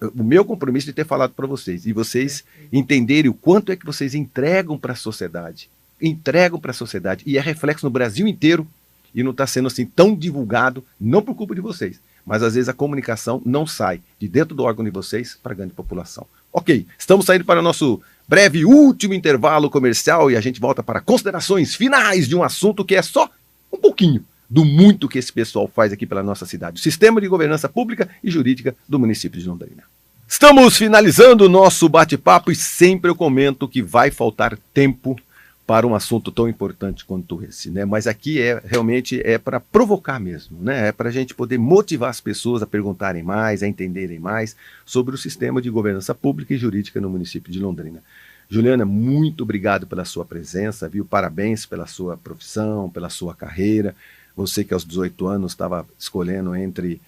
o meu compromisso de ter falado para vocês. E vocês entenderem o quanto é que vocês entregam para a sociedade. Entregam para a sociedade. E é reflexo no Brasil inteiro e não está sendo assim tão divulgado, não por culpa de vocês. Mas às vezes a comunicação não sai de dentro do órgão de vocês para a grande população. Ok, estamos saindo para o nosso breve último intervalo comercial e a gente volta para considerações finais de um assunto que é só um pouquinho do muito que esse pessoal faz aqui pela nossa cidade. O Sistema de Governança Pública e Jurídica do município de Londrina. Estamos finalizando o nosso bate-papo e sempre eu comento que vai faltar tempo para um assunto tão importante quanto esse, né? Mas aqui realmente é para provocar mesmo, né? É para a gente poder motivar as pessoas a perguntarem mais, a entenderem mais sobre o sistema de governança pública e jurídica no município de Londrina. Juliana, muito obrigado pela sua presença, viu? Parabéns pela sua profissão, pela sua carreira. Você que aos 18 anos estava escolhendo entre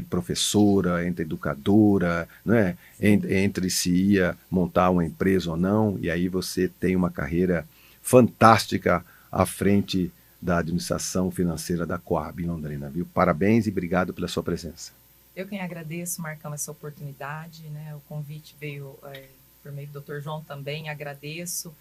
professora, entre educadora, né? Entre se ia montar uma empresa ou não, e aí você tem uma carreira fantástica à frente da administração financeira da Coab em Londrina, viu? Parabéns e obrigado pela sua presença. Eu quem agradeço, Marcão, essa oportunidade, né? O convite veio por meio do Dr. João também, agradeço.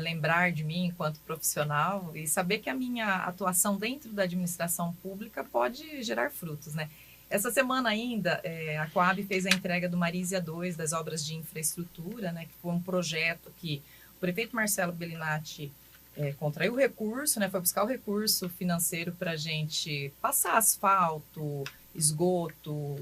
Lembrar de mim enquanto profissional e saber que a minha atuação dentro da administração pública pode gerar frutos, né? Essa semana ainda, a Coab fez a entrega do Marísia 2 das obras de infraestrutura, né? Que foi um projeto que o prefeito Marcelo Bellinati contraiu o recurso, né, foi buscar o recurso financeiro para a gente passar asfalto, esgoto,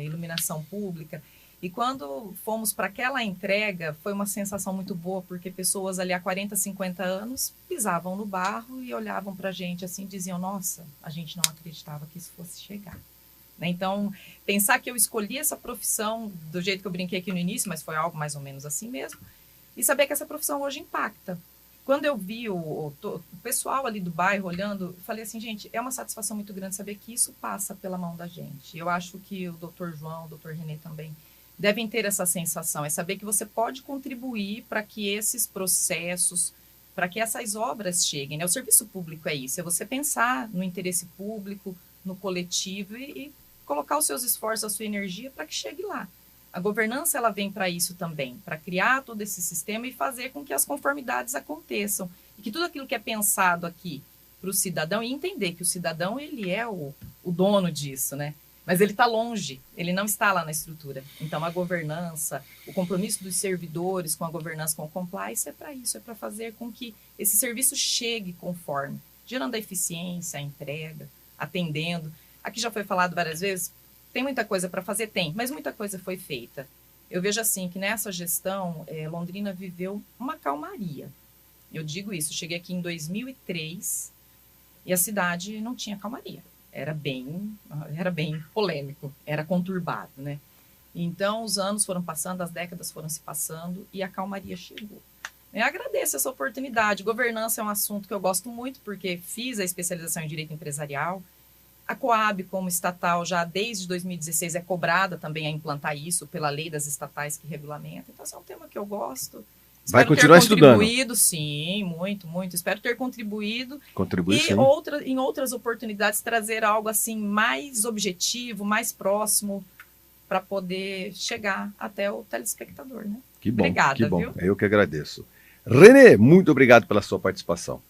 iluminação pública. E quando fomos para aquela entrega, foi uma sensação muito boa, porque pessoas ali há 40, 50 anos pisavam no barro e olhavam para a gente assim, diziam, nossa, a gente não acreditava que isso fosse chegar. Então, pensar que eu escolhi essa profissão do jeito que eu brinquei aqui no início, mas foi algo mais ou menos assim mesmo, e saber que essa profissão hoje impacta. Quando eu vi o pessoal ali do bairro olhando, eu falei assim, gente, é uma satisfação muito grande saber que isso passa pela mão da gente. Eu acho que o Dr. João, o Dr. Renê também devem ter essa sensação, é saber que você pode contribuir para que esses processos, para que essas obras cheguem, né? O serviço público é isso, é você pensar no interesse público, no coletivo e colocar os seus esforços, a sua energia para que chegue lá. A governança ela vem para isso também, para criar todo esse sistema e fazer com que as conformidades aconteçam. E que tudo aquilo que é pensado aqui para o cidadão, e entender que o cidadão ele é o dono disso, né? Mas ele está longe, ele não está lá na estrutura. Então a governança, o compromisso dos servidores com a governança, com o compliance é para isso, é para fazer com que esse serviço chegue conforme, gerando a eficiência, a entrega, atendendo. Aqui já foi falado várias vezes, tem muita coisa para fazer? Tem, mas muita coisa foi feita. Eu vejo assim que nessa gestão, Londrina viveu uma calmaria. Eu digo isso, cheguei aqui em 2003 e a cidade não tinha calmaria. Era bem polêmico, era conturbado, né? Então, os anos foram passando, as décadas foram se passando e a calmaria chegou. Eu agradeço essa oportunidade. Governança é um assunto que eu gosto muito, porque fiz a especialização em Direito Empresarial. A Coab, como estatal, já desde 2016 é cobrada também a implantar isso pela lei das estatais que regulamenta. Então, esse é um tema que eu gosto. Vai continuar estudando? Contribuído, sim, muito, muito. Espero ter contribuído. Contribuir, sim. Em outras oportunidades, trazer algo assim mais objetivo, mais próximo, para poder chegar até o telespectador, né? Que bom, obrigada, que bom. Viu? Eu que agradeço. Renê, muito obrigado pela sua participação.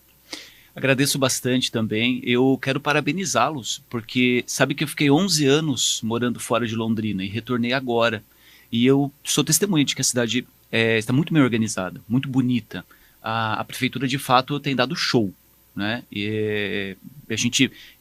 Agradeço bastante também. Eu quero parabenizá-los, porque sabe que eu fiquei 11 anos morando fora de Londrina e retornei agora. E eu sou testemunha de que a cidade está muito bem organizada, muito bonita. A prefeitura, de fato, tem dado show, né? Eu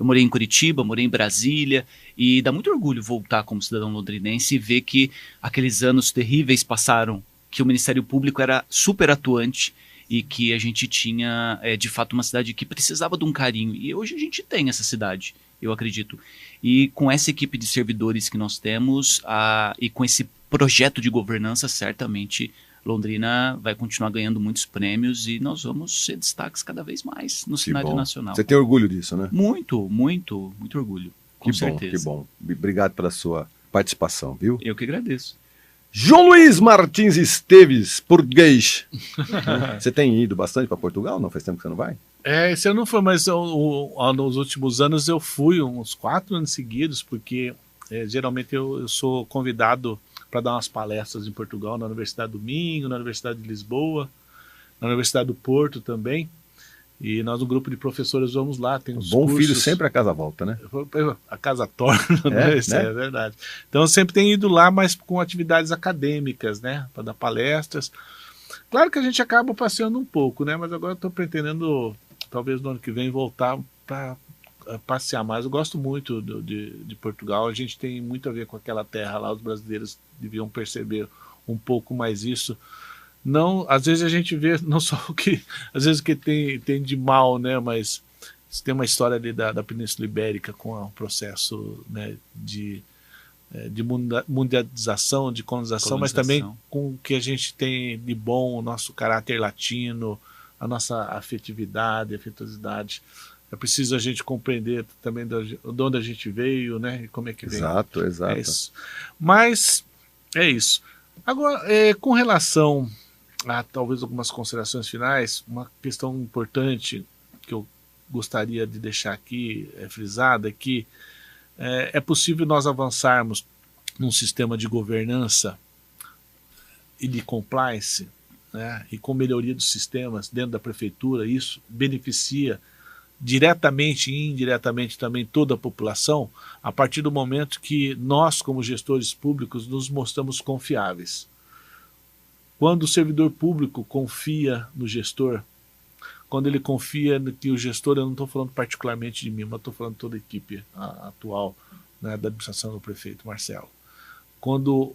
morei em Curitiba, morei em Brasília, e dá muito orgulho voltar como cidadão londrinense e ver que aqueles anos terríveis passaram, que o Ministério Público era super atuante e que a gente tinha, de fato, uma cidade que precisava de um carinho. E hoje a gente tem essa cidade, eu acredito. E com essa equipe de servidores que nós temos, e com esse projeto de governança, certamente Londrina vai continuar ganhando muitos prêmios e nós vamos ser destaques cada vez mais no cenário nacional. Você tem orgulho disso, né? Muito, muito, muito orgulho. Com certeza. Que bom. Obrigado pela sua participação, viu? Eu que agradeço. João Luiz Martins Esteves, português. Você tem ido bastante para Portugal? Não faz tempo que você não vai? Esse ano não foi, mas nos últimos anos eu fui uns 4 anos seguidos, porque geralmente eu sou convidado para dar umas palestras em Portugal, na Universidade do Minho, na Universidade de Lisboa, na Universidade do Porto também. E nós, um grupo de professores, vamos lá. Tem uns bom cursos. Filho sempre a casa volta, né? A casa torna, né? Isso é verdade. Então eu sempre tenho ido lá, mas com atividades acadêmicas, né? Para dar palestras. Claro que a gente acaba passeando um pouco, né? Mas agora eu estou pretendendo, talvez no ano que vem, voltar para passear mais. Eu gosto muito de Portugal. A gente tem muito a ver com aquela terra lá. Os brasileiros deviam perceber um pouco mais isso. Não, às vezes a gente vê não só o que às vezes o que tem de mal, né, mas tem uma história ali da Península Ibérica com o processo, né, de mundialização, de colonização, mas também com o que a gente tem de bom, o nosso caráter latino, a nossa afetividade. É preciso a gente compreender também de onde a gente veio, né, e como é que vem. Exato. É isso. Mas é isso. Agora, com relação talvez algumas considerações finais, uma questão importante que eu gostaria de deixar aqui frisada é que é possível nós avançarmos num sistema de governança e de compliance, né, e com melhoria dos sistemas dentro da prefeitura. Isso beneficia diretamente e indiretamente também toda a população, a partir do momento que nós, como gestores públicos, nos mostramos confiáveis. Quando o servidor público confia no gestor, quando ele confia no que o gestor, eu não estou falando particularmente de mim, mas estou falando de toda a equipe atual, né, da administração do prefeito Marcelo. Quando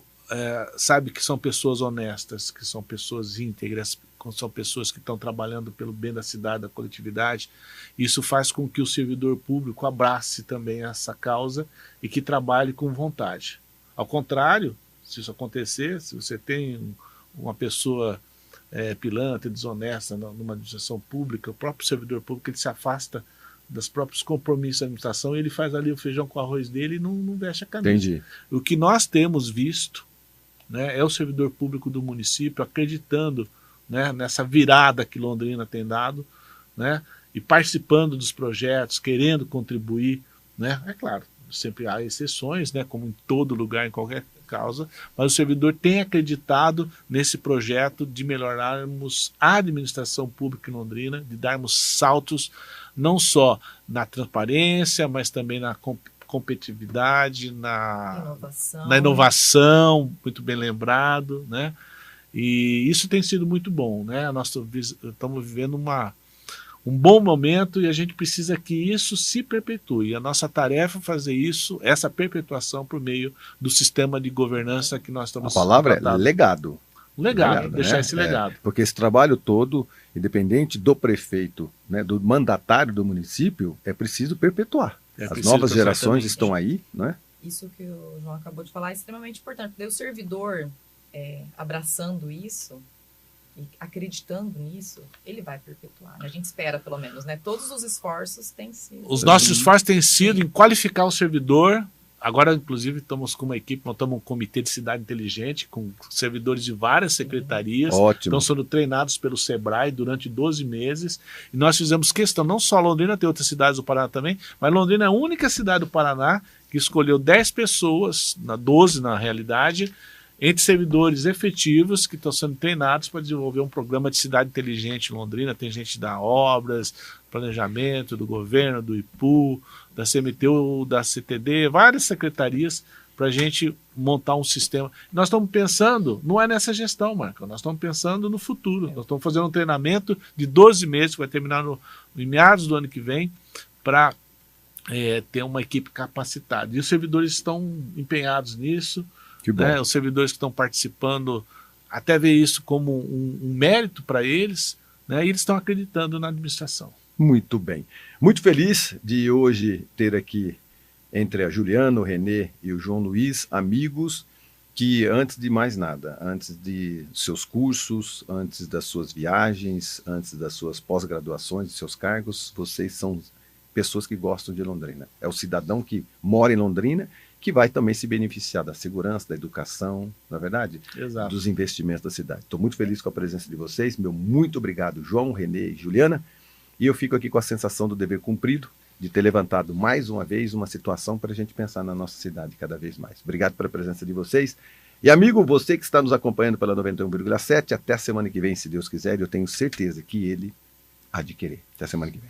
sabe que são pessoas honestas, que são pessoas íntegras, são pessoas que estão trabalhando pelo bem da cidade, da coletividade, isso faz com que o servidor público abrace também essa causa e que trabalhe com vontade. Ao contrário, se isso acontecer, se você tem uma pessoa pilantra, desonesta numa administração pública, o próprio servidor público ele se afasta dos próprios compromissos da administração e ele faz ali o feijão com arroz dele e não veste a camisa. Entendi. O que nós temos visto, né, é o servidor público do município acreditando, né, nessa virada que Londrina tem dado, né, e participando dos projetos, querendo contribuir, né. É claro, sempre há exceções, né, como em todo lugar, em qualquer causa, mas o servidor tem acreditado nesse projeto de melhorarmos a administração pública em Londrina, de darmos saltos não só na transparência, mas também na competitividade, na inovação, muito bem lembrado, né? E isso tem sido muito bom, né? Nós estamos vivendo um bom momento e a gente precisa que isso se perpetue. A nossa tarefa é fazer isso, essa perpetuação por meio do sistema de governança que nós estamos... A palavra é legado. Legado, deixar, né, esse legado. Porque esse trabalho todo, independente do prefeito, né, do mandatário do município, é preciso perpetuar. As novas gerações estão aí, não é? Isso que o João acabou de falar é extremamente importante. Porque o servidor abraçando isso e acreditando nisso, ele vai perpetuar. A gente espera, pelo menos, né? Todos os esforços têm sido... Os nossos esforços têm sido em qualificar o servidor. Agora, inclusive, estamos com uma equipe, montamos um comitê de cidade inteligente, com servidores de várias secretarias. Ótimo. Estão sendo treinados pelo Sebrae durante 12 meses. E nós fizemos questão, não só Londrina, tem outras cidades do Paraná também, mas Londrina é a única cidade do Paraná que escolheu 10 pessoas, 12 na realidade, entre servidores efetivos que estão sendo treinados para desenvolver um programa de cidade inteligente em Londrina. Tem gente da Obras, Planejamento, do Governo, do IPU, da CMTU, da CTD, várias secretarias para a gente montar um sistema. Nós estamos pensando, não é nessa gestão, Marco, nós estamos pensando no futuro. Nós estamos fazendo um treinamento de 12 meses, que vai terminar em meados do ano que vem, para ter uma equipe capacitada. E os servidores estão empenhados nisso, Que bom. né? Os servidores que estão participando até ver isso como um mérito para eles, né? E eles estão acreditando na administração. Muito bem. Muito feliz de hoje ter aqui entre a Juliana, o Renê e o João Luiz, amigos que, antes de mais nada, antes de seus cursos, antes das suas viagens, antes das suas pós-graduações, de seus cargos, vocês são pessoas que gostam de Londrina. É o cidadão que mora em Londrina que vai também se beneficiar da segurança, da educação, na verdade, Exato. dos investimentos da cidade. Estou muito feliz com a presença de vocês. Meu muito obrigado, João, Renê e Juliana. E eu fico aqui com a sensação do dever cumprido, de ter levantado mais uma vez uma situação para a gente pensar na nossa cidade cada vez mais. Obrigado pela presença de vocês. E amigo, você que está nos acompanhando pela 91,7, até a semana que vem, se Deus quiser, eu tenho certeza que ele há de querer. Até a semana que vem.